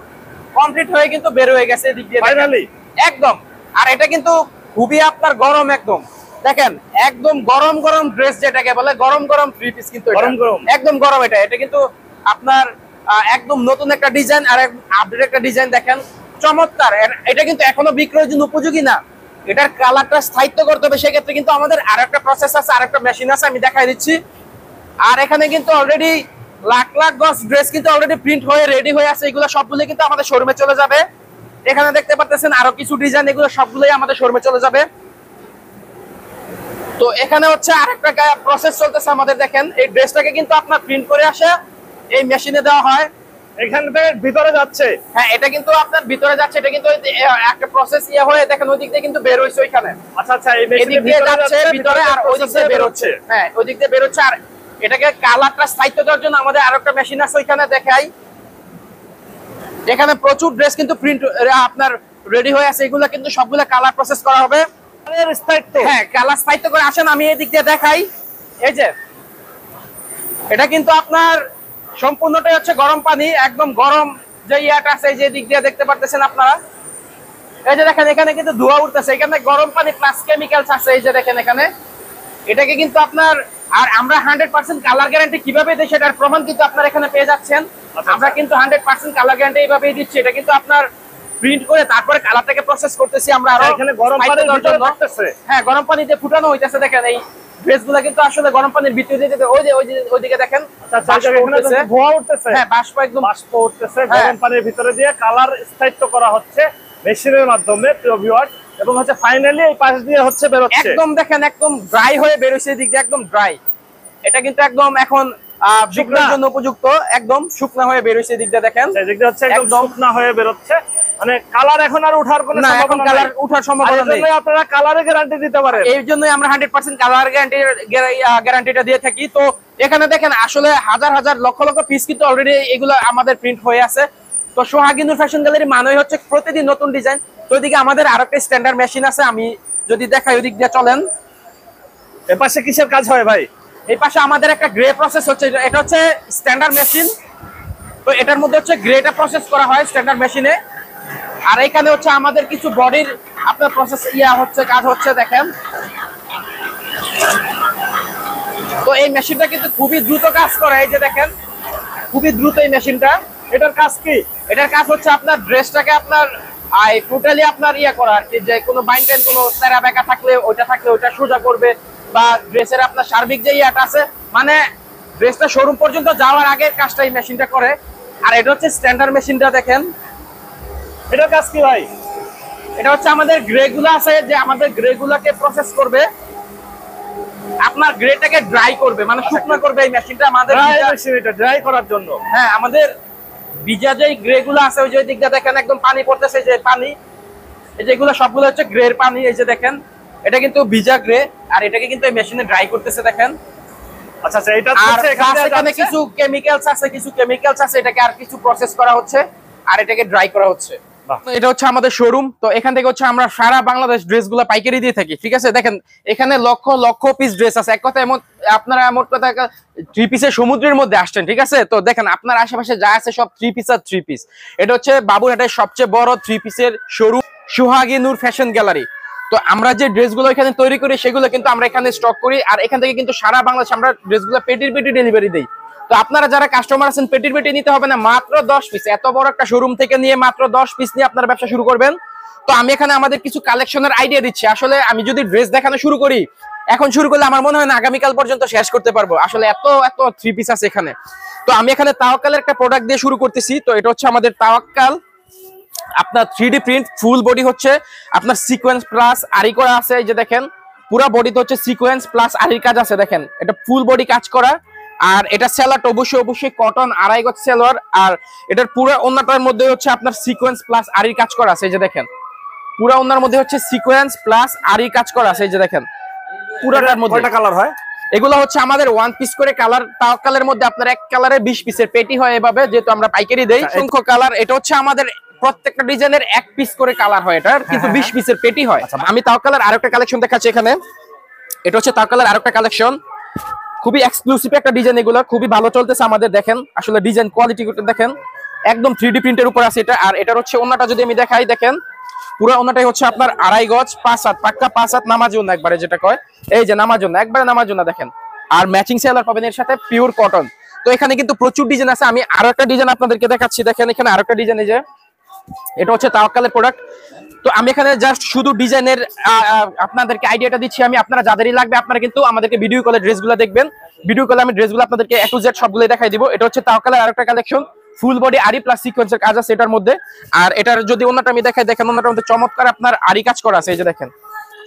কমপ্লিট হয়ে কিন্তু বের হয়ে গেছে এদিক দিয়ে ফাইনালি একদম। আর এটা কিন্তু খুবই আপনার গরম, একদম দেখেন একদম গরম গরম ড্রেস, যেটাকে বলে গরম গরম থ্রি পিস, কিন্তু গরম গরম একদম গরম। এটা কিন্তু আপনার একদম নতুন একটা ডিজাইন আর আপডেট একটা ডিজাইন, দেখেন চমৎকার। এটা কিন্তু এখনো বিক্রয়ের জন্য উপযোগী না, এটার কালারটা স্থায়িত্ব করতে হবে, সেক্ষেত্রে কিন্তু আমাদের আরেকটা প্রসেস আছে, আরেকটা মেশিন আছে, আমি দেখাই দিচ্ছি। আর এখানে কিন্তু অলরেডি লাখ লাখ গজ ড্রেস কিন্তু অলরেডি প্রিন্ট হয়ে রেডি হয়ে আছে, এগুলো সবগুলো কিন্তু আমাদের শোরুমে চলে যাবে। এখানে দেখতে পাচ্ছেন আরো কিছু ডিজাইন, এগুলো সবগুলোই আমাদের শোরুমে চলে যাবে। তো এখানে হচ্ছে আরেকটা প্রসেস চলতেছে আমাদের, দেখেন এই ড্রেসটাকে কিন্তু আপনার প্রিন্ট করে আসে এই মেশিনে দেওয়া হয়, এখান থেকে ভিতরে যাচ্ছে। হ্যাঁ এটা কিন্তু আপনার ভিতরে যাচ্ছে, এটা কিন্তু একটা প্রসেস হয়ে দেখেন ওই দিক দিয়ে কিন্তু বের হইছে ওইখানে। আচ্ছা আচ্ছা, এই মেশিনের ভিতরে যাচ্ছে ভিতরে আর ওই দিক দিয়ে বের হচ্ছে। হ্যাঁ ওই দিক দিয়ে বের হচ্ছে। আর এটাকে কালারটা স্থায়িত্ব দেওয়ার জন্য আমাদের আরেকটা মেশিন আছে, ওইখানে দেখাই। এখানে প্রচুর ড্রেস কিন্তু প্রিন্ট আপনার রেডি হয়ে আছে, এগুলো কিন্তু সবগুলো কালার প্রসেস করা হবে। হ্যাঁ কালার স্থায়িত্ব করে আসেন, আমি এই দিক দিয়ে দেখাই। এই যে এটা কিন্তু আপনার সম্পূর্ণটাই হচ্ছে গরম পানি, একদম গরম যে ইয়াটা আছে, যে দিক দিয়ে দেখতে পারতেছেন আপনারা। এই যে দেখেন এখানে কিন্তু ধোঁয়া উঠতেছে, এখানে গরম পানি প্লাস কেমিক্যালস আছে, এই যে দেখেন এখানে। এটাকে কিন্তু আপনার, আর আমরা 100% কালার গ্যারান্টি কিভাবে দেই সেটার প্রমাণ কিন্তু আপনারা এখানে পেয়ে যাচ্ছেন। আমরা কিন্তু 100% কালার গ্যারান্টি এইভাবেই দিচ্ছি। এটা কিন্তু আপনার প্রিন্ট করে তারপরে কালারটাকে প্রসেস করতেছি আমরা। আর এখানে গরম পানি ভিতরে থাকতেছে। হ্যাঁ গরম পানিতে ফুটানো হইতেছে, দেখেন এই ড্রেসগুলো কিন্তু আসলে গরম পানির ভিতরে দিতে, ওইদিকে দেখেন ধোঁয়া উঠতেছে। হ্যাঁ বাষ্প, একদম বাষ্প উঠতেছে, গরম পানির ভিতরে দিয়ে কালার স্থায়িত্ব করা হচ্ছে মেশিনের মাধ্যমে, প্রিয় ভিউয়ার্স। এবং হচ্ছে ফাইনালি এই পাশ দিয়ে হচ্ছে বের হচ্ছে, একদম দেখেন একদম ড্রাই হয়ে বের হচ্ছে, এই দিক দিয়ে একদম ড্রাই। এটা কিন্তু একদম এখন বিক্রয়ের জন্য উপযুক্ত, একদম শুকনা হয়ে বের হচ্ছে, এই দিক দিয়ে দেখেন। এই দিক দিয়ে হচ্ছে একদম শুকনা হয়ে বের হচ্ছে, মানে কালার এখন আর ওঠার কোনো সম্ভাবনা নাই। কালার ওঠার সম্ভাবনা নেই, আপনারা কালারে গ্যারান্টি দিতে পারেন। এই জন্যই আমরা 100% কালার গ্যারান্টিটা দিয়ে থাকি। তো এখানে দেখেন আসলে হাজার হাজার লক্ষ লক্ষ পিস কিন্তু অলরেডি এগুলো আমাদের প্রিন্ট হয়ে আছে। তো সোহাগী নূর ফ্যাশন গ্যালারি মানেই হচ্ছে প্রতিদিন নতুন ডিজাইন। তো ওইদিকে আমাদের আরেকটা স্ট্যান্ডার্ড মেশিন আছে, আমি যদি দেখাই ওই দিক দিয়ে চলেন। এর পাশে কিসের কাজ হয় ভাই? এই পাশে আমাদের একটা গ্রে প্রসেস হচ্ছে, এটা হচ্ছে স্ট্যান্ডার্ড মেশিন। তো এটার মধ্যে হচ্ছে গ্রেটা প্রসেস করা হয় স্ট্যান্ডার্ড মেশিনে। আর এখানে হচ্ছে আমাদের কিছু বডির আপনার প্রসেস হচ্ছে, কাজ হচ্ছে, দেখেন। তো এই মেশিনটা কিন্তু খুবই দ্রুত কাজ করে, এই যে দেখেন খুবই দ্রুত এই মেশিনটা। এটার কাজ কি? এটার কাজ হচ্ছে আপনার ড্রেসটাকে আপনার টোটালি আপনার করা আর কি, যে কোনো বাইন্ডেন কোনো তেরা বেঁকা থাকলে ওইটা সোজা করবে, বা ড্রেসের আপনার সার্বিক যে ইয়াটা আছে, মানে ড্রেসটা শোরুম পর্যন্ত যাওয়ার আগে কাজটা এই মেশিনটা করে। আর এটা হচ্ছে স্ট্যান্ডার্ড মেশিনটা, দেখেন। এটার কাজ কি ভাই? এটা হচ্ছে আমাদের গ্রে গুলো আছে, যে আমাদের গ্রে গুলাকে প্রসেস করবে, আপনার গ্রেটাকে ড্রাই করবে, মানে শুকনো করবে এই মেশিনটা আমাদের। এটা ড্রাই করার জন্য। হ্যাঁ আমাদের ভিজা যে গ্রে গুলো আছে, ওই যে দিকটা দেখেন একদম পানি পড়তেছে, যে পানি, এই যেগুলো সবগুলো হচ্ছে গ্রের পানি, এই যে দেখেন এটা কিন্তু ভিজা গ্রে, আর এটাকে কিন্তু এই মেশিনে ড্রাই করতেছে, দেখেন। আচ্ছা আচ্ছা, এটা এখানে কিছু কেমিক্যালস আছে, এটাকে আর কিছু প্রসেস করা হচ্ছে, আর এটাকে ড্রাই করা হচ্ছে। এটা হচ্ছে আমাদের শোরুম। তো এখান থেকে হচ্ছে আমরা সারা বাংলাদেশ ড্রেসগুলো পাইকারি দিয়ে থাকি, ঠিক আছে। দেখেন এখানে লক্ষ লক্ষ পিস ড্রেস আছে, এক কথা আপনারা মোট কথা থ্রি পিসের সমুদ্রের মধ্যে আসছেন, ঠিক আছে। তো দেখেন আপনার আশেপাশে যা আছে সব থ্রি পিস আর থ্রি পিস। এটা হচ্ছে বাবুরহাটের সবচেয়ে বড় থ্রি পিসের শোরুম, সোহাগী নূর ফ্যাশন গ্যালারি। তো আমরা যে ড্রেসগুলো এখানে তৈরি করি সেগুলো কিন্তু আমরা এখানে স্টক করি, আর এখান থেকে কিন্তু সারা বাংলাদেশ আমরা ড্রেসগুলো পেটির পেটি ডেলিভারি দিই। তো আপনারা যারা কাস্টমার আছেন পেটির পেটি নিতে হবে না, মাত্র 10 পিস, এত বড় একটা শোরুম থেকে নিয়ে মাত্র 10 পিস নিয়ে আপনারা ব্যবসা শুরু করবেন। তো আমি এখানে আমাদের কিছু কালেকশনের আইডিয়া দিচ্ছি। আসলে আমি যদি ড্রেস দেখানো শুরু করি, এখন শুরু করলে আমার মনে হয় না আগামীকাল পর্যন্ত শেষ করতে পারবো, আসলে এত এত থ্রি পিস আছে এখানে। তো আমি এখানে তাওয়াক্কালের একটা প্রোডাক্ট দিয়ে শুরু করতেছি। তো এটা হচ্ছে আমাদের তাওয়াক্কাল, আপনার 3D প্রিন্ট, ফুল বডি হচ্ছে আপনার সিকোয়েন্স প্লাস আরি করা আছে, এই যে দেখেন পুরো বডিতে হচ্ছে সিকোয়েন্স প্লাস আরির কাজ আছে, দেখেন এটা ফুল বডি কাজ করা। আর এটা সেলার অবশ্যই কটন আড়াই গজ সেলোয়ার, আর এটার পুরো ওন্নাটার মধ্যে হচ্ছে আপনার সিকোয়েন্স প্লাস আরির কাজ করা আছে, এই যে দেখেন পুরো ওন্নার মধ্যে হচ্ছে সিকোয়েন্স প্লাস আরির কাজ করা আছে, এই যে দেখেন পুরোটার মধ্যে। কয়টা কালার হয়? এগুলো হচ্ছে আমাদের 1 পিস করে কালার, তাওয়াক্কালের মধ্যে আপনার এক কালারে 20 পিসের পেটি হয় এভাবে, যেহেতু আমরা পাইকারি দেই সংখ্যক কালার। এটা হচ্ছে আমাদের প্রত্যেকটা ডিজাইনের এক পিস করে কালার হয়, এটার কিন্তু 20 পিসের পেটি হয়। আমি তাওয়াক্কালের আরেকটা কালেকশন দেখাচ্ছি এখানে। এটা হচ্ছে তাওয়াক্কালের আরেকটা কালেকশন, খুবই এক্সক্লুসিভ একটা ডিজাইন, এগুলো খুবই ভালো চলতেছে আমাদের। দেখেন আসলে ডিজাইন কোয়ালিটি দেখেন, একদম 3D প্রিন্টের উপর আছে এটা। আর এটার হচ্ছে ওন্নাটা যদি আমি দেখাই, দেখেন পুরো ওন্নাটাই হচ্ছে আপনার 2.5 গজ 5 হাত, পাক্কা 5 হাত নামাজ ওন্না একবারে, যেটা কয় এই যে নামাজ ওন্না, একবারে নামাজ ওন্না দেখেন। আর ম্যাচিং সেলার পাবেন এর সাথে, পিওর কটন। তো এখানে কিন্তু প্রচুর ডিজাইন আছে, আমি আরো একটা ডিজাইন আপনাদেরকে দেখাচ্ছি। দেখেন এখানে আরো একটা ডিজাইন, এই যে এটা হচ্ছে তাওয়াক্কালের প্রোডাক্ট। তো আমি এখানে জাস্ট শুধু ডিজাইনের আপনাদেরকে আইডিয়াটা দিচ্ছি আমি। আপনারা যাদেরই লাগবে আপনারা কিন্তু আমাদেরকে ভিডিও কলে ড্রেসগুলো দেখবেন, ভিডিও কলে আমি ড্রেসগুলো আপনাদেরকে A to Z সবগুলো দেখাই দিব। এটা হচ্ছে তাওয়াক্কালের আরেকটা কালেকশন, ফুল বডি আরি প্লাস সিকোয়েন্সের কাজ আছে এটার মধ্যে। আর এটার যদি ওন্নাটা আমি দেখাই, দেখেন ওন্নাটার মধ্যে চমৎকার আপনার আরি কাজ করা আছে, এই যে দেখেন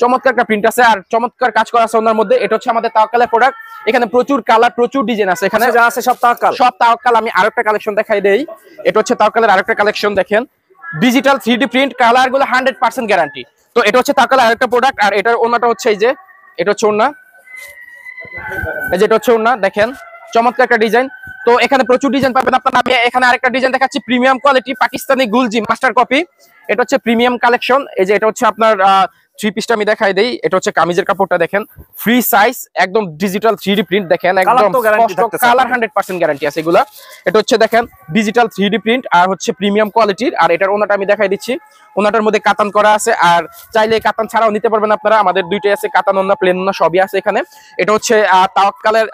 চমৎকার একটা প্রিন্ট আছে আর চমৎকার কাজ করা আছে ওনার মধ্যে। এটা হচ্ছে আমাদের তাওয়াক্কালের প্রোডাক্ট, এখানে প্রচুর কালার প্রচুর ডিজাইন আছে, এখানে যা আছে সব তাওয়াক্কাল। সব তাওয়াক্কাল। আমি আরেকটা কালেকশন দেখাই দেই, এটা হচ্ছে তাওয়াক্কালের আরেকটা কালেকশন, দেখেন ডিজিটাল 3D প্রিন্ট, কালার গুলো 100% গ্যারান্টি। তো এটা হচ্ছে তাওয়াক্কালের আরেকটা প্রোডাক্ট। আর এটার ওন্নাটা হচ্ছে এই যে, এটা হচ্ছে ওন্না, এই যে এটা হচ্ছে ওন্না, দেখেন চমৎকার একটা ডিজাইন। তো এখানে প্রচুর ডিজাইন পাবেন আপনারা। আমি এখানে আরেকটা ডিজাইন দেখাচ্ছি, প্রিমিয়াম কোয়ালিটি পাকিস্তানি গুলজি মাস্টার কপি। এটা হচ্ছে প্রিমিয়াম কালেকশন, এই যে এটা হচ্ছে আপনার 3 পিসটা আমি দেখাই দেই। এটা হচ্ছে কামিজের কাপড়টা দেখেন, ফ্রি সাইজ, একদম ডিজিটাল 3D প্রিন্ট, দেখেন একদম কালার 100% গ্যারান্টি আছে এগুলা। এটা হচ্ছে দেখেন ডিজিটাল 3D প্রিন্ট আর হচ্ছে প্রিমিয়াম কোয়ালিটির। আর এটার ওন্নাটা আমি দেখাই দিচ্ছি, ওন্নাটার মধ্যে কাতান করা আছে, আর চাইলে কাতান ছাড়াও নিতে পারবেন আপনারা। আমাদের দুইটাই আছে, কাতান ওন্না, প্লেন ওন্না সবই আছে এখানে। এটা হচ্ছে তাওয়াক্কালের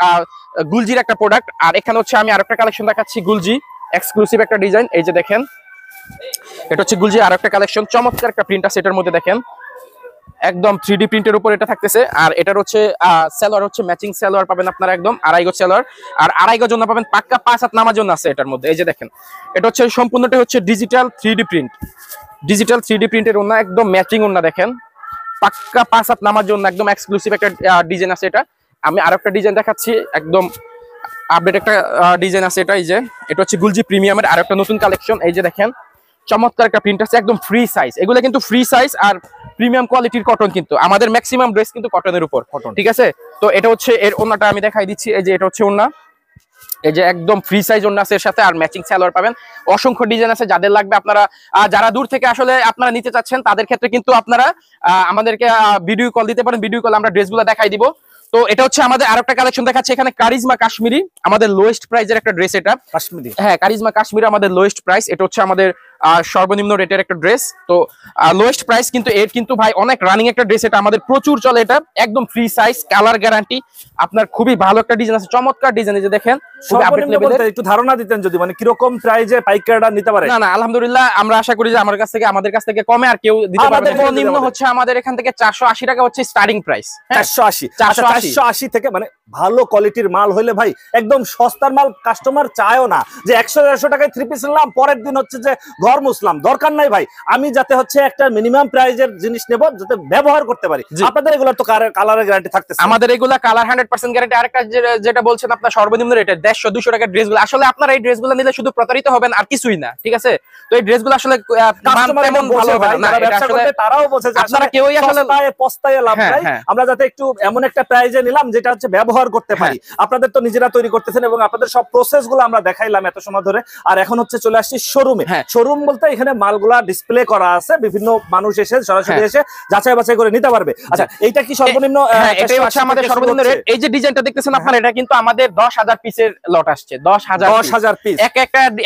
গুলজির একটা প্রোডাক্ট। আর এখানে হচ্ছে আমি আরেকটা কালেকশন দেখাচ্ছি, গুলজি এক্সক্লুসিভ একটা ডিজাইন, এই যে দেখেন এটা হচ্ছে গুলজি আরেকটা কালেকশন, চমৎকার একটা প্রিন্ট আছে এটার মধ্যে, দেখেন একদম 3D প্রিন্টের উপর এটা থাকতেছে। আর এটার হচ্ছে সালোয়ার হচ্ছে ম্যাচিং সালোয়ার পাবেন আপনারা, একদম 2.5 গজ সালোয়ার। আর 2.5 গজ ওন্না পাবেন, পাক্কা 5 হাত নামাজ ওন্না আছে এটার মধ্যে। এই যে দেখেন এটা হচ্ছে সম্পূর্ণটা হচ্ছে digital 3D print, digital 3D প্রিন্টের ওন্না, একদম ম্যাচিং ওন্না, দেখেন পাক্কা 5 হাত নামাজ ওন্না, একদম এক্সক্লুসিভ একটা ডিজাইন আছে এটা। আমি আরেকটা ডিজাইন দেখাচ্ছি, একদম আপডেট একটা ডিজাইন আছে এটা। এই যে এটা হচ্ছে গুলজি প্রিমিয়ামের আরেকটা নতুন কালেকশন, এই যে দেখেন চমৎকার একটা প্রিন্ট আছে, একদম ফ্রি সাইজ। এগুলো কিন্তু ফ্রি সাইজ আর প্রিমিয়াম কোয়ালিটির কটন, কিন্তু আমাদের ম্যাক্সিমাম ড্রেস কিন্তু কটনের উপর, ঠিক আছে। তো এটা হচ্ছে এর ওন্নাটা আমি দেখাই দিচ্ছি, এই যে এটা হচ্ছে ওন্না, এই যে একদম ফ্রি সাইজ ওন্না আছে এর সাথে, আর ম্যাচিং সালোয়ার পাবেন। অসংখ্য ডিজাইন আছে, যাদের লাগবে আপনারা, যারা দূর থেকে আসলে আপনারা নিতে চাচ্ছেন তাদের ক্ষেত্রে কিন্তু আপনারা আমাদেরকে ভিডিও কল দিতে পারেন, ভিডিও কল আমরা ড্রেসগুলো দেখাই দিব। তো এটা হচ্ছে আমাদের আরেকটা কালেকশন দেখাচ্ছে এখানে, কারিজমা কাশ্মীরি, আমাদের লোয়েস্ট প্রাইসের একটা ড্রেস এটা, কাশ্মীরি, হ্যাঁ কারিজমা কাশ্মীরি আমাদের লোয়েস্ট প্রাইস। এটা হচ্ছে আমাদের সর্বনিম্ন রেটের একটা ড্রেস। তো লোয়েস্ট প্রাইস কিন্তু এর কিন্তু ভাই অনেক রানিং একটা ড্রেস, এটা আমাদের প্রচুর চলে, এটা একদম ফ্রি সাইজ, কালার গ্যারান্টি, আপনার খুবই ভালো একটা ডিজাইন আছে, চমৎকার ডিজাইন। এই যে দেখেন একটু ধারণা দিতেন যদি, মানে কিরকম প্রাইজে পাইকাররা নিতে পারে? না আলহামদুলিল্লাহ আমরা আশা করি যে আমাদের কাছ থেকে কমে আর কেউ দিতে পারবে না। নিম্ন হচ্ছে আমাদের এখান থেকে 480 টাকা হচ্ছে স্টার্টিং প্রাইস, 480 থেকে, মানে ভালো কোয়ালিটির মাল হইলে ভাই একদম সস্তার মাল কাস্টমার চায়ও না যে 100-150 টাকায় 3 পিস নিলাম, পরের দিন হচ্ছে যে ঘর মুসলাম, দরকার নাই ভাই। আমি যাতে হচ্ছে একটা মিনিমাম প্রাইজের জিনিস নেব, যাতে ব্যবহার করতে পারি। আপনাদের এগুলো তো কালারের গ্যারান্টি থাকতেছে, আমাদের এগুলা কালার 100% গ্যারান্টি। আরেকটা যেটা বলছেন আপনার সর্বনিম্ন রেটে 150-200 টাকার ড্রেসগুলো, আসলে আপনারা এই ড্রেসগুলো নিলে শুধু প্রতারিত হবেন আর কিছুই না, ঠিক আছে। তো এই ড্রেসগুলো আসলে তেমন ভালো হবে না, এটা আসলে তারাও বোঝে যে আপনারা কেউই আসলে পস্তায় লাভ নাই। আমরা যাতে একটু এমন একটা প্রাইজে নিলাম যেটা হচ্ছে ব্যবহার করতে পারি। আপনাদের তো নিজেরা তৈরি করতেছেন এবং আপনাদের সব প্রসেস গুলো আমরা দেখাইলাম এত সময় ধরে। আর এখন হচ্ছে চলে আসছি শোরুমে। শোরুম বলতে এখানে মালগুলা ডিসপ্লে করা আছে, বিভিন্ন মানুষ এসে সরাসরি এসে যাচাই বাছাই করে নিতে পারবে। আচ্ছা, এইটা কি সর্বনিম্ন? এটাই হচ্ছে আমাদের সর্বনিম্ন রেট। এই যে ডিজাইনটা দেখতেছেন আপনারা, এটা কিন্তু আমাদের 10,000 পিসের লট আসছে, 10,000 পিস,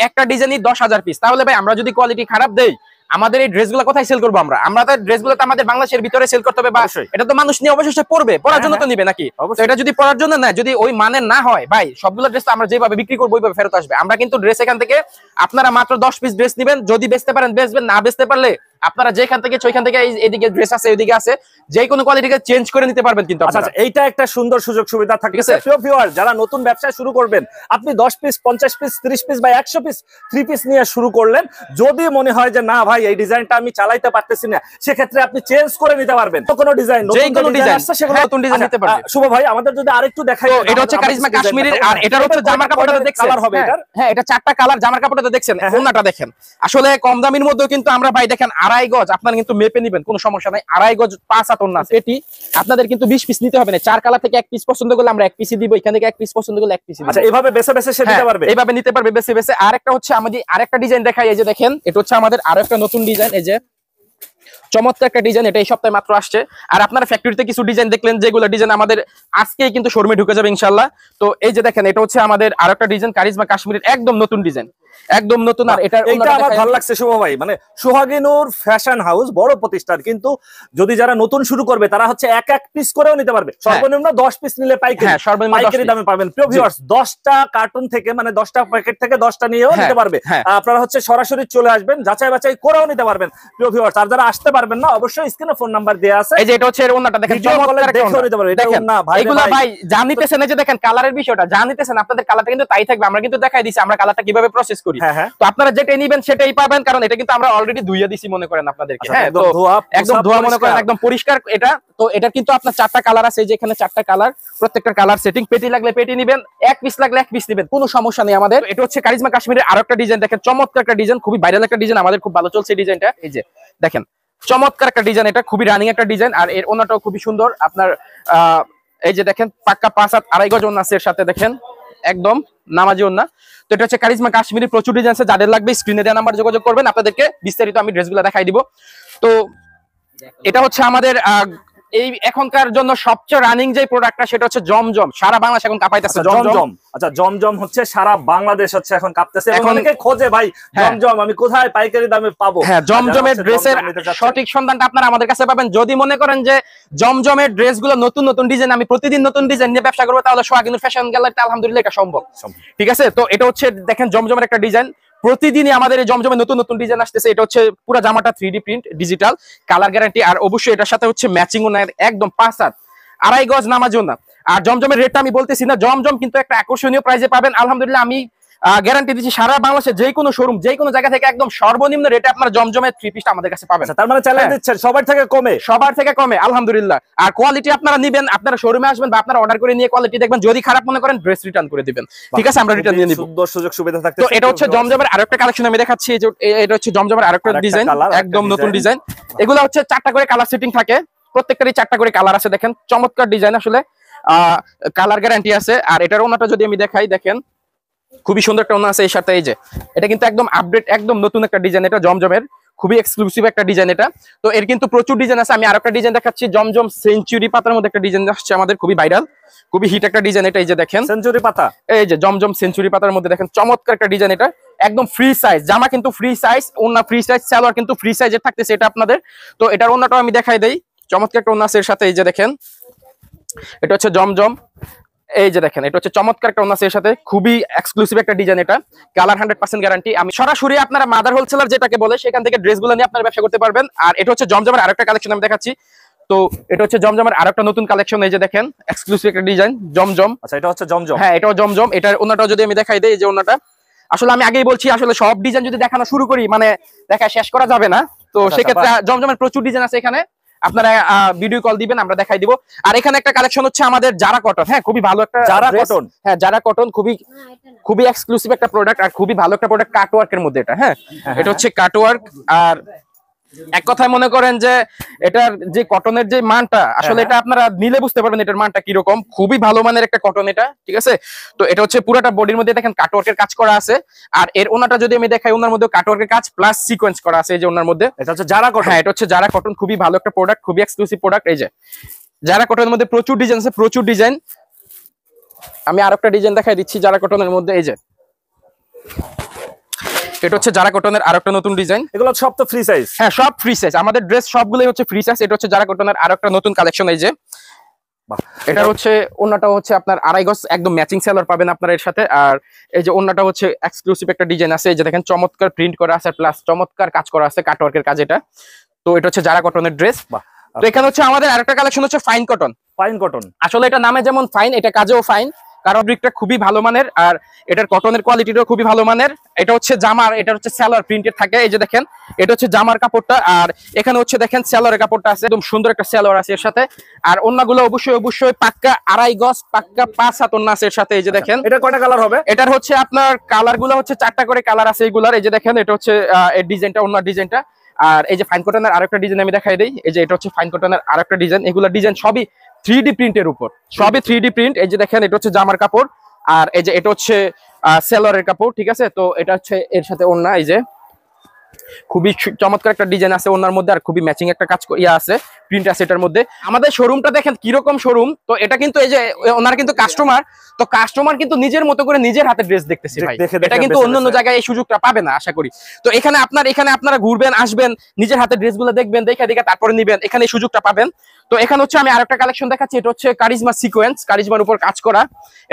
একটা ডিজাইনই 10,000 পিস। তাহলে ভাই আমরা যদি কোয়ালিটি খারাপ দেই, আমাদের এই ড্রেসগুলো কোথায় সেল করবো? আমরা তো ড্রেসগুলো তো আমাদের বাংলাদেশের ভিতরে সেল করতে হবে, বা এটা তো মানুষ নিয়ে অবশ্যই পড়বে, পড়ার জন্য তো নিবে নাকি? এটা যদি পড়ার জন্য না, যদি ওই মানের না হয় ভাই, সবগুলো ড্রেস আমরা যেভাবে বিক্রি করবো ওইভাবে ফেরত আসবে। আমরা কিন্তু ড্রেস এখান থেকে আপনারা মাত্র 10 পিস ড্রেস নিবেন, যদি বেচতে পারেন বেচবেন, না বেচতে পারলে আপনারা যেখান থেকে ওইখান থেকে এদিকে ড্রেস আছে ওইদিকে আছে, যে কোনো কোয়ালিটিকে চেঞ্জ করে নিতে পারবেন কিন্তু। আচ্ছা, এইটা একটা সুন্দর সুযোগ সুবিধা থাকতেছে। প্রিয় ভিউয়ার, যারা নতুন ব্যবসা শুরু করবেন, আপনি 10 পিস 50 পিস 30 পিস বা 100 পিস 3 পিস নিয়ে শুরু করলেন, যদি মনে হয় যে না ভাই এই ডিজাইনটা আমি চালাইতে পারতেছি না, সেক্ষেত্রে আপনি চেঞ্জ করে নিতে পারবেন। কোনো ডিজাইন, যে কোনো ডিজাইন আছে সেগুলো নতুন ডিজাইন নিতে পারবেন। শুভ ভাই আমাদের যদি আরেকটু দেখাই, এটা হচ্ছে কারিজমা কাশ্মীরের, আর এটা হচ্ছে জামার কাপড়টা দেখছেন কালার হবে এটার। হ্যাঁ, এটা 4টা কালার, জামার কাপড়টা দেখছেন, ওন্নাটা দেখেন। আসলে কম দামের মধ্যেও কিন্তু আমরা ভাই দেখেন আড়াই গজ আপনারা কিন্তু মেপে নিবেন, কোনো সমস্যা নাই। আড়াই গজ 5 হাত ওন্না আছে। এটি আপনাদের কিন্তু 20 পিস নিতে হবে না, 4 কালার থেকে 1 পিস পছন্দ করলে আমরা 1 পিসই দিব, এখান থেকে 1 পিস পছন্দ করলে 1 পিসই দিব। আচ্ছা, এভাবে বেছে বেছে সে নিতে পারবে, এইভাবে নিতে পারবে বেছে বেছে। আরেকটা হচ্ছে আমাদের আরেকটা ডিজাইন দেখাই, এই যে দেখেন এটা হচ্ছে আমাদের আরো একটা নতুন ডিজাইন, এই যে চমৎকার একটা ডিজাইন, এটা এই সপ্তাহে মাত্র আসছে। আর আপনারা ফ্যাক্টরিতে কিছু ডিজাইন দেখলেন, যেগুলো ডিজাইন আমাদের আজকেই কিন্তু শোরুমে ঢুকে যাবে ইনশাআল্লাহ। তো এই যে দেখেন এটা হচ্ছে আমাদের আরেকটা ডিজাইন, কারিজমা কাশ্মীরের একদম নতুন ডিজাইন, একদম নতুন। আর এটা আমার ভালো লাগছে শুভ ভাই, মানে সোহাগিনুর ফ্যাশন হাউস বড় প্রতিষ্ঠান, কিন্তু যদি যারা নতুন শুরু করবে তারা হচ্ছে এক এক পিস করেও নিতে পারবে, সর্বনিম্ন 10 পিস নিলে পাইকারি দামে পাবেন। প্রিয় ভিউয়ার্স, 10টা কার্টুন থেকে মানে 10টা প্যাকেট থেকে 10টা নিয়েও নিতে পারবে। আপনারা হচ্ছে সরাসরি চলে আসবেন, যাচাই বাছাই করেও নিতে পারবেন। প্রিয় ভিউয়ার্স, আর যারা আসতে পারবেন না, অবশ্যই স্ক্রিনে ফোন নাম্বার দেয়া আছে। এই যে এটা হচ্ছে এর ওন্নাটা দেখেন, চমৎকার একটা ওন্না নিতে পারবেন। দেখেন এগুলা ভাই জানিতেছেন, এই যে দেখেন কালারের বিষয়টা জানিতেছেন, আপনাদের কালারটা কিন্তু তাই থাকবে। আমরা কিন্তু দেখাই দিছি আমরা কালারটা কিভাবে প্রসেস করি। তো আপনারা যেটা নিবেন সেটাই পাবেন, কারণ এটা কিন্তু আমরা অলরেডি ধুইয়া দিছি মনে করেন আপনাদেরকে। হ্যাঁ, তো একদম ধোয়া মনে করেন, একদম পরিষ্কার এটা। তো এটা কিন্তু আপনার 4টা কালার আছে, এই যে এখানে 4টা কালার, প্রত্যেকটা কালার সেটিং। পেটি লাগলে পেটি নিবেন, 1 পিস লাগলে 1 পিস নিবেন, কোনো সমস্যা নেই আমাদের। এটা হচ্ছে কারিজমা কাশ্মীরের আরেকটা ডিজাইন, দেখেন চমৎকার একটা ডিজাইন, খুবই ভাইরাল একটা ডিজাইন, আমাদের খুব ভালো চলছে এই ডিজাইনটা। এই যে দেখেন চমৎকার একটা ডিজাইন, এটা খুবই রানিং একটা ডিজাইন। আর এর ওন্নাটাও খুবই সুন্দর আপনার, এই যে দেখেন পাক্কা 5 হাত আড়াই গজ ওন্না আছে এর সাথে, দেখেন একদম নামাজি ওন্না। তো এটা হচ্ছে কারিজমা কাশ্মীরি, প্রচুর ডিজাইন আছে, যাদের লাগবে স্ক্রিনে দেওয়া নাম্বার যোগাযোগ করবেন, আপনাদেরকে বিস্তারিত আমি ড্রেসগুলো দেখাই দিব। তো এটা হচ্ছে আমাদের এই এখনকার জন্য সবচেয়ে রানিং যে প্রোডাক্টটা, সেটা হচ্ছে জমজম। সারা বাংলাদেশ এখন কাঁপাইতেছে জমজম। আচ্ছা, জমজম হচ্ছে সারা বাংলাদেশ হচ্ছে এখন কাঁপতেছে, এবং অনেকে খোঁজে ভাই জমজম আমি কোথায় পাইকারি দামে পাবো। হ্যাঁ, জমজমের ড্রেসের সঠিক সন্ধানটা আপনারা আমাদের কাছে পাবেন। যদি মনে করেন যে জমজমের ড্রেসগুলো নতুন নতুন ডিজাইন, আমি প্রতিদিন নতুন ডিজাইন নিয়ে ব্যবসা করবো, তাহলে সোহাগিনুর ফ্যাশন গ্যালারিতে আলহামদুলিল্লাহ এটা সম্ভব। ঠিক আছে, তো এটা হচ্ছে দেখেন জমজমের একটা ডিজাইন, প্রতিদিনই আমাদের এই জমজমে নতুন নতুন ডিজাইন আসতেছে। এটা হচ্ছে পুরো জামাটা 3D print, digital, colour guarantee, আর অবশ্যই এটার সাথে হচ্ছে ম্যাচিং ওনা, একদম 5 হাত আড়াই গজ নামাজ ওনা। আর জমজমের রেটটা আমি বলতেছি না, জমজম কিন্তু একটা আকর্ষণীয় প্রাইসে পাবেন আলহামদুলিল্লাহ। আমি গ্যারান্টি দিচ্ছি সারা বাংলাদেশে যে কোনো শোরুম, যে কোনো জায়গা থেকে একদম সর্বনিম্ন রেটে আপনার জমজমের 3 পিসটা আমাদের কাছে পাবেন। তার মানে চ্যালেঞ্জ দিচ্ছেন সবার থেকে কমে, সবার থেকে কমে আলহামদুলিল্লাহ। আর কোয়ালিটি আপনারা নিবেন, আপনারা শোরুমে আসবেন বা আপনারা অর্ডার করে নিয়ে কোয়ালিটি দেখবেন, যদি খারাপ মনে করেন ড্রেস রিটার্ন করে দিবেন। ঠিক আছে, আমরা রিটার্ন নিয়ে নিব, সুন্দর সুযোগ সুবিধা থাকতে। তো এটা হচ্ছে জমজমের আরেকটা কালেকশন আমি দেখাচ্ছি, এটা হচ্ছে জমজমের আরেকটা ডিজাইন, একদম নতুন ডিজাইন। এগুলো হচ্ছে 4টা করে কালার সেটিং থাকে, প্রত্যেকটারই 4টা করে কালার আছে। দেখেন চমৎকার ডিজাইন, আসলে কালার গ্যারান্টি আছে। আর এটার ওন্নাটা যদি আমি দেখাই, দেখেন খুবই সুন্দর একটা ওন্না আছে এর সাথে। এই যে এটা কিন্তু একদম আপডেট, একদম নতুন একটা ডিজাইন, এটা জমজমের খুবই এক্সক্লুসিভ একটা ডিজাইন এটা। তো এর কিন্তু প্রচুর ডিজাইন আছে, আমি আরেকটা ডিজাইন দেখাচ্ছি, জমজম সেঞ্চুরি পাতার মধ্যে একটা ডিজাইন আসছে আমাদের, খুবই ভাইরাল, খুবই হিট একটা ডিজাইন এটা। এই যে দেখেন সেঞ্চুরি পাতা, এই যে জমজম সেঞ্চুরি পাতার মধ্যে দেখেন চমৎকার একটা ডিজাইন, এটা একদম ফ্রি সাইজ, জামা কিন্তু ফ্রি সাইজ, ওন্না ফ্রি সাইজ, সালোয়ার কিন্তু ফ্রি সাইজের থাকতেছে এটা আপনাদের। তো এটার ওন্নাটাও আমি দেখাই দেই, চমৎকার একটা ওন্না আছে এর সাথে। এই যে দেখেন এটা হচ্ছে জমজম, এই যে দেখেন এটা হচ্ছে চমৎকার একটা ওন্না আছে এর সাথে, খুবই এক্সক্লুসিভ একটা ডিজাইন, এটা কালার 100% গ্যারান্টি। আমি সরাসরি আপনারা মাদার হোলসেলার যেটাকে বলে সেখান থেকে ড্রেসগুলো নিয়ে আপনারা ব্যবসা করতে পারবেন। আর এটা হচ্ছে জমজমের আরেকটা কালেকশন আমি দেখাচ্ছি, তো এটা হচ্ছে জমজমের আরেকটা নতুন কালেকশন। এই যে দেখেন এক্সক্লুসিভ একটা ডিজাইন জমজম। আচ্ছা, এটা হচ্ছে জমজম। হ্যাঁ, এটাও জমজম। এটার ওন্নাটাও যদি আমি দেখাই দেই, এই যে ওন্নাটা, আসলে আমি আগেই বলছি আসলে সব ডিজাইন যদি দেখানো শুরু করি মানে দেখা শেষ করা যাবে না। তো সেক্ষেত্রে জমজমের প্রচুর ডিজাইন আছে এখানে, আপনারা ভিডিও কল দিবেন, আমরা দেখাই দিব। আর এখানে একটা কালেকশন হচ্ছে আমাদের জারা কটন, হ্যাঁ খুবই ভালো একটা জারা কটন। হ্যাঁ, জারা কটন খুবই এক্সক্লুসিভ একটা প্রোডাক্ট, আর খুবই ভালো একটা প্রোডাক্ট কাটওয়ার্কের মধ্যে এটা। হ্যাঁ, এটা হচ্ছে কাটওয়ার্ক। আর এক কথায় মনে করেন যে এটার যে কটনের যে মানটা, আসলে এটা আপনারা নিলে বুঝতে পারবেন এটার মানটা কিরকম, খুবই ভালো মানের একটা কটন এটা। ঠিক আছে, তো এটা হচ্ছে পুরোটা বডির মধ্যে দেখেন কাটওয়ার্কের কাজ করা আছে। আর এর ওনাটা যদি আমি দেখাই, ওনার মধ্যে কাটওয়ার্কের কাজ প্লাস সিকোয়েন্স করা আছে এই যে ওনার মধ্যে। এটা হচ্ছে জারা কটন। হ্যাঁ, এটা হচ্ছে জারা কটন, খুবই ভালো একটা প্রোডাক্ট, খুবই এক্সক্লুসিভ প্রোডাক্ট। এই যে জারা কটনের মধ্যে প্রচুর ডিজাইন আছে, প্রচুর ডিজাইন। আমি আরেকটা ডিজাইন দেখাই দিচ্ছি জারা কটনের মধ্যে। এই যে এটা হচ্ছে জারা কটনের আরেকটা নতুন ডিজাইন, এগুলো সব তো ফ্রি সাইজ। হ্যাঁ, সব ফ্রি সাইজ, আমাদের ড্রেস সবগুলোই হচ্ছে ফ্রি সাইজ। এটা হচ্ছে জারা কটনের আরেকটা নতুন কালেকশন। এই যে এটা হচ্ছে ওন্নাটা হচ্ছে আপনার আড়াই গজ, একদম ম্যাচিং সেলার পাবেন আপনারা এর সাথে। আর এই যে ওন্নাটা হচ্ছে এক্সক্লুসিভ একটা ডিজাইন আছে, এই যে দেখেন চমৎকার প্রিন্ট করা আছে, প্লাস চমৎকার কাজ করা আছে, কাটওয়ার্কের কাজ এটা। তো এটা হচ্ছে জারা কটনের ড্রেস। তো এখানে হচ্ছে আমাদের আরেকটা কালেকশন হচ্ছে ফাইন কটন। ফাইন কটন, আসলে এটা নামে যেমন ফাইন, এটা কাজেও ফাইন, কারণ ফেব্রিকটা খুবই ভালো মানের, আর এটার কটনের কোয়ালিটিটাও খুবই ভালো মানের। এটা হচ্ছে জামার, এটা হচ্ছে সালোয়ার প্রিন্টেড থাকে। এই যে দেখেন এটা হচ্ছে জামার কাপড়টা, আর এখানে হচ্ছে দেখেন সালোয়ারের কাপড়টা আছে, একদম সুন্দর একটা সালোয়ার আছে এর সাথে। আর ওন্নাগুলো অবশ্যই পাক্কা আড়াই গজ, পাক্কা 5 হাত ওন্না আছে এর সাথে। এই যে দেখেন এটা কয়টা কালার হবে? এটার হচ্ছে আপনার কালার গুলো হচ্ছে 4টা করে কালার আছে এইগুলার। এই যে দেখেন এটা হচ্ছে এর ডিজাইনটা, ওন্নার ডিজাইনটা। আর এই যে ফাইন কটনের আরেকটা ডিজাইন আমি দেখাই দিই, এই যে এটা হচ্ছে ফাইন কটনের আরেকটা ডিজাইন, এগুলো ডিজাইন সবই 3D প্রিন্টের উপর, সবই 3D প্রিন্ট। এই যে দেখেন এটা হচ্ছে জামার কাপড়, আর এই যে এটা হচ্ছে সেলরের কাপড়, ঠিক আছে। তো এটা হচ্ছে এর সাথে ওড়না, এই যে খুবই চমৎকার একটা ডিজাইন আছে ওনার মধ্যে, আর খুবই ম্যাচিং একটা কাজ আছে, প্রিন্ট আছে এটার মধ্যে। আমাদের শোরুমটা দেখেন কিরকম শোরুম, তো এটা কিন্তু এই যে ওনার কিন্তু কাস্টমার, তো কাস্টমার কিন্তু নিজের মতো করে নিজের হাতে ড্রেস দেখতেছে ভাই, এটা কিন্তু অন্য জায়গায় এই সুযোগটা পাবে না আশা করি। তো এখানে আপনারা ঘুরবেন, আসবেন, নিজের হাতে ড্রেসগুলো দেখবেন, দেখে তারপরে নিবেন, এখানে এই সুযোগটা পাবেন। তো এখানে হচ্ছে আমি আরেকটা কালেকশন দেখাচ্ছি, এটা হচ্ছে কারিজমা সিকোয়েন্স, কারিজমার উপর কাজ করা।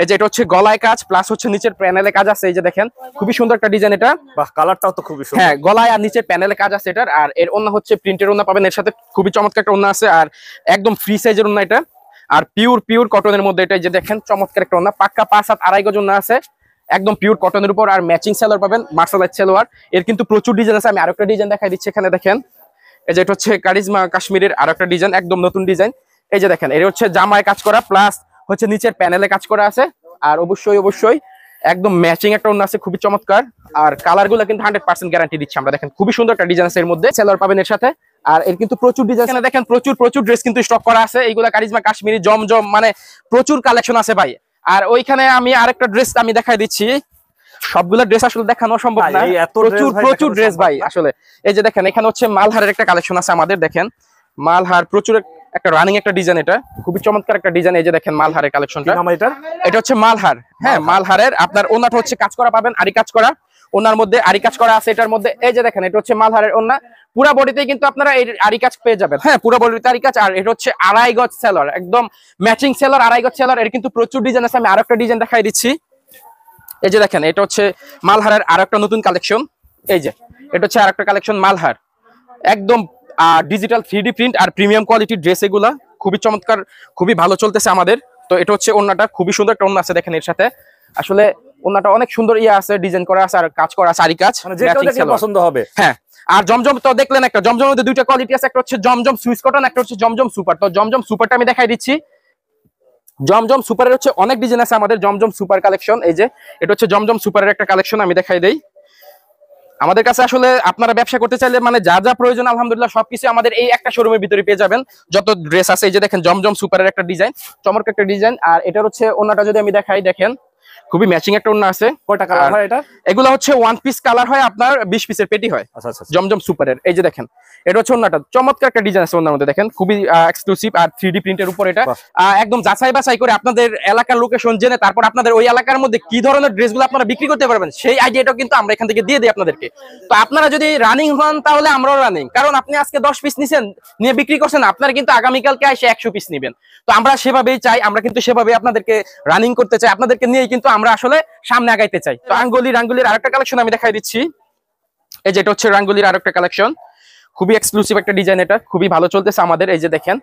এই যে এটা হচ্ছে গলায় কাজ প্লাস হচ্ছে নিচের প্যানেলে কাজ আছে, এই যে দেখেন খুবই সুন্দর একটা ডিজাইন এটা। বাহ, কালারটাও তো খুবই সুন্দর। হ্যাঁ, গলায় আর নিচের প্যানেলে কাজ আছে এটার। আর এর ওন্না হচ্ছে প্রিন্টের ওন্না পাবেন, এর সাথে খুবই চমৎকার একটা ওন্না আছে, আর একদম ফ্রি সাইজের ওন্না এটা, আর পিওর কটনের মধ্যে এটা। যে দেখেন চমৎকার একটা ওন্না, পাক্কা 5-7 আড়াই গজ ওন্না আছে, একদম পিওর কটনের উপর, আর ম্যাচিং সালোয়ার পাবেন, মার্শালাইজ সালোয়ার। এর কিন্তু প্রচুর ডিজাইন আছে, আমি আরেকটা ডিজাইন দেখাই দিচ্ছি, এখানে দেখেন এই যে এটা হচ্ছে কারিজমা কাশ্মীরের আরেকটা ডিজাইন, একদম নতুন ডিজাইন। এই যে দেখেন এটা হচ্ছে জামায় কাজ করা প্লাস হচ্ছে নিচের প্যানেলে কাজ করা আছে, আর অবশ্যই একদম ম্যাচিং একটা ওন্না আছে, খুবই চমৎকার। আর কালার গুলো কিন্তু 100% গ্যারান্টি দিচ্ছি আমরা। দেখেন খুবই সুন্দর একটা ডিজাইন আছে এর মধ্যে, সালোয়ার পাবেন এর সাথে। আর এর কিন্তু প্রচুর ডিজাইন, দেখেন প্রচুর ড্রেস কিন্তু স্টক করা আছে, এইগুলা কারিজমা কাশ্মীরি জমজম, মানে প্রচুর কালেকশন আছে ভাই। আর ওইখানে আমি আরেকটা ড্রেস আমি দেখাই দিচ্ছি, সবগুলা ড্রেস আসলে দেখানো সম্ভব না, প্রচুর ড্রেস ভাই আসলে। এই যে দেখেন এখানে হচ্ছে মালহারের একটা কালেকশন আছে আমাদের, দেখেন মালহার প্রচুর একটা রানিং একটা ডিজাইন, এটা খুবই চমৎকার একটা ডিজাইন। এই যে দেখেন মালহারের কালেকশনটা, এটা হচ্ছে মালহার। হ্যাঁ, মালহারের আপনার ওন্নাটা হচ্ছে কাজ করা পাবেন, আরি কাজ করা ওনার মধ্যে, আরি কাজ করা আছে এটার মধ্যে। এই যে দেখেন এটা হচ্ছে মালহারের ওন্না, পুরা বডিতে কিন্তু আপনারা এই আরি কাজ পেয়ে যাবেন। হ্যাঁ, পুরা বডিতে আরি কাজ, আর এটা হচ্ছে আড়াই গজ সেলর, একদম ম্যাচিং সেলর, আড়াই গজ সেলর। এর কিন্তু প্রচুর ডিজাইন আছে, আমি আরেকটা ডিজাইন দেখাই দিচ্ছি। এই যে দেখেন এটা হচ্ছে মালহারের আরেকটা নতুন কালেকশন, এই যে এটা হচ্ছে আরেকটা কালেকশন মালহার, একদম ডিজিটাল 3D প্রিন্ট আর প্রিমিয়াম কোয়ালিটির ড্রেস, এগুলা খুবই চমৎকার, খুবই ভালো চলতেছে আমাদের। তো এটা হচ্ছে ওন্নাটা, খুবই সুন্দর একটা ওন্না আছে, দেখেন এর সাথে আসলে ওন্নাটা অনেক সুন্দর আছে, ডিজাইন করা আছে, আর কাজ করা আছে, আরি কাজ, পছন্দ হবে। হ্যাঁ, আর জমজম তো দেখলেন, একটা জমজমের মধ্যে দুইটা কোয়ালিটি আছে, একটা হচ্ছে জমজম সুইস কটন, একটা হচ্ছে জমজম সুপার। তো জমজম সুপারটা আমি দেখাই দিচ্ছি। জমজম সুপারের হচ্ছে অনেক ডিজাইন আছে আমাদের, জমজম সুপার কালেকশন। এই যে এটা হচ্ছে জমজম সুপারের একটা কালেকশন, আমি দেখাই দেই। আমাদের কাছে আসলে আপনারা ব্যবসা করতে চাইলে মানে যা প্রয়োজন আলহামদুলিল্লাহ সবকিছু আমাদের এই একটা শোরুমের ভিতরে পেয়ে যাবেন, যত ড্রেস আছে। এই যে দেখেন জমজম সুপারের একটা ডিজাইন, চমৎকার একটা ডিজাইন। আর এটার হচ্ছে ওন্নাটা যদি আমি দেখাই, দেখেন খুবই ম্যাচিং একটা ওন্না আছে। কয়টা কালার হয় এটা? এগুলো হচ্ছে 1 পিস কালার হয়, আপনার 20 পিসের পেটি হয়। আচ্ছা। জমজম সুপারের এই যে দেখেন এটা হচ্ছে ওন্নাটা, চমৎকার একটা ডিজাইন আছে ওন্নার মধ্যে, দেখেন খুবই এক্সক্লুসিভ আর 3D প্রিন্টের উপর। এটা একদম যাচাই বাছাই করে আপনাদের এলাকার লোকেশন জেনে তারপর আপনাদের ওই এলাকার মধ্যে কি ধরনের ড্রেসগুলো আপনারা বিক্রি করতে পারবেন সেই আইডিয়াটাও কিন্তু আমরা এখান থেকে দিয়ে দিই আপনাদেরকে। তো আপনারা যদি রানিং হন তাহলে আমরাও রানিং, কারণ আপনি আজকে 10 পিস নিছেন, নিয়ে বিক্রি করছেন, আপনারা কিন্তু আগামীকালকে এসে 100 পিস নেবেন। তো আমরা সেভাবেই চাই, আমরা কিন্তু সেভাবে আপনাদেরকে রানিং করতে চাই, আপনাদেরকে নিয়েই কিন্তু আমরা আসলে সামনে আগাইতে চাই। তো রাঙ্গুলির আরেকটা কালেকশন আমি দেখাই দিচ্ছি। এই যে এটা হচ্ছে রাঙ্গুলির আরেকটা কালেকশন, খুবই এক্সক্লুসিভ একটা ডিজাইন, এটা খুবই ভালো চলতেছে আমাদের। এই যে দেখেন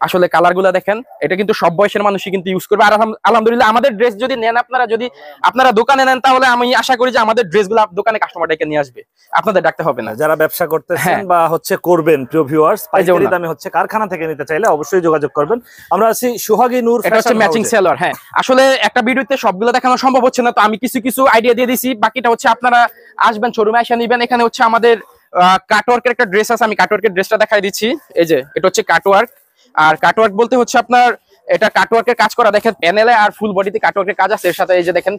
আসলে কালারগুলো দেখেন, এটা কিন্তু সব বয়সের মানুষই কিন্তু ইউজ করবে। আর আলহামদুলিল্লাহ আমাদের ড্রেস যদি নেন আপনারা, যদি আপনারা দোকানে নেন, তাহলে আমি আশা করি যে আমাদের ড্রেসগুলো দোকানে কাস্টমার ডেকে নিয়ে আসবে, আপনাদের ডাকতে হবে না। যারা ব্যবসা করতেছেন বা হচ্ছে করবেন, প্রিয় ভিউয়ার্স, পাইকারি দামে হচ্ছে কারখানা থেকে নিতে চাইলে অবশ্যই যোগাযোগ করবেন। আমরা আছি সোহাগী নূর, এটা হচ্ছে ম্যাচিং সেলর। হ্যাঁ, আসলে একটা ভিডিওতে সবগুলো দেখানো সম্ভব হচ্ছে না, তো আমি কিছু আইডিয়া দিয়ে দিছি, বাকিটা হচ্ছে আপনারা আসবেন শোরুমে এসে নিবেন। এখানে হচ্ছে আমাদের কাটওয়ার্কের একটা ড্রেস আছে, আমি কাটওয়ার্কের ড্রেসটা দেখাই দিচ্ছি। এই যে এটা হচ্ছে কাটওয়ার্ক, আর কাটওয়ার্ক বলতে হচ্ছে আপনার এটা কাটওয়ার্কের কাজ করা, দেখেন প্যানেলে আর ফুল বডিতে কাটওয়ার্কের কাজ আছে। এর সাথে এই যে দেখেন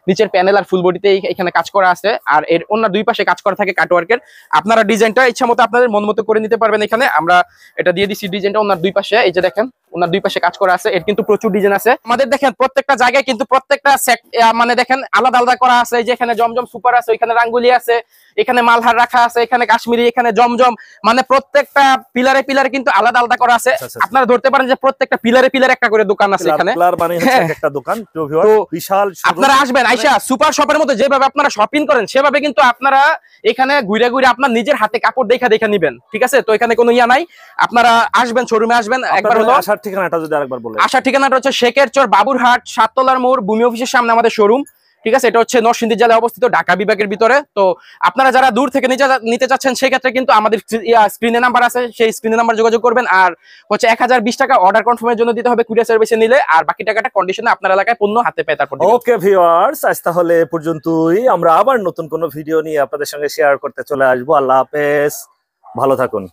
নিচের প্যানেল আর ফুল বডিতে এখানে কাজ করা আছে, আর এর অন্য দুই পাশে কাজ করা থাকে কাটওয়ার্কের। আপনারা ডিজাইনটা ইচ্ছা মতো আপনাদের মন মতো করে নিতে পারবেন। এখানে আমরা এটা দিয়ে দিচ্ছি ডিজাইনটা ওনার দুই পাশে, এই যে দেখেন ওনার দুই পাশে কাজ করা আছে। এর কিন্তু প্রচুর ডিজাইন আছে আমাদের, দেখেন প্রত্যেকটা জায়গায় কিন্তু প্রত্যেকটা মানে দেখেন আলাদা আলাদা করা আছে। যে এখানে জমজম সুপার আছে, এখানে রাঙ্গুলি আছে, এখানে মালহার রাখা আছে, এখানে কাশ্মীরি, এখানে জমজম, মানে প্রত্যেকটা পিলারে পিলারে কিন্তু আলাদা আলাদা করা আছে। আপনারা ধরতে পারেন যে প্রত্যেকটা পিলারে পিলারে একটা করে দোকান আছে এখানে, একটা দোকান বিশাল। আপনারা আসবেন আইসা সুপার শপের মতো যেভাবে আপনারা শপিং করেন সেভাবে কিন্তু আপনারা এখানে ঘুরে ঘুরে আপনার নিজের হাতে কাপড় দেখা নিবেন, ঠিক আছে? তো এখানে কোনো ইয়া নাই, আপনারা আসবেন শোরুমে আসবেন। একবার হলো আসার ঠিকানাটা যদি আরেকবার বলেন। আসার ঠিকানাটা হচ্ছে শেখের চর, বাবুরহাট, 7 তলার মোড়, ভূমি অফিসের সামনে আমাদের শোরুম, ঠিক আছে? এটা হচ্ছে নরসিংদী জেলায় অবস্থিত, ঢাকা বিভাগের ভিতরে। তো আপনারা যারা দূর থেকে নিতে চাচ্ছেন সেক্ষেত্রে কিন্তু আমাদের স্ক্রিনে নাম্বার আছে, সেই স্ক্রিনে নাম্বার যোগাযোগ করবেন। আর হচ্ছে 1020 টাকা অর্ডার কনফার্মের জন্য দিতে হবে কুরিয়ার সার্ভিসে নিলে, আর বাকি টাকাটা কন্ডিশনে আপনার এলাকায় পণ্য হাতে পেয়ে তারপর। ওকে ভিউয়ার্স, আজ তাহলে এ পর্যন্তই। আমরা আবার নতুন কোনো ভিডিও নিয়ে আপনাদের সঙ্গে শেয়ার করতে চলে আসবো। আল্লাহ হাফেজ, ভালো থাকুন।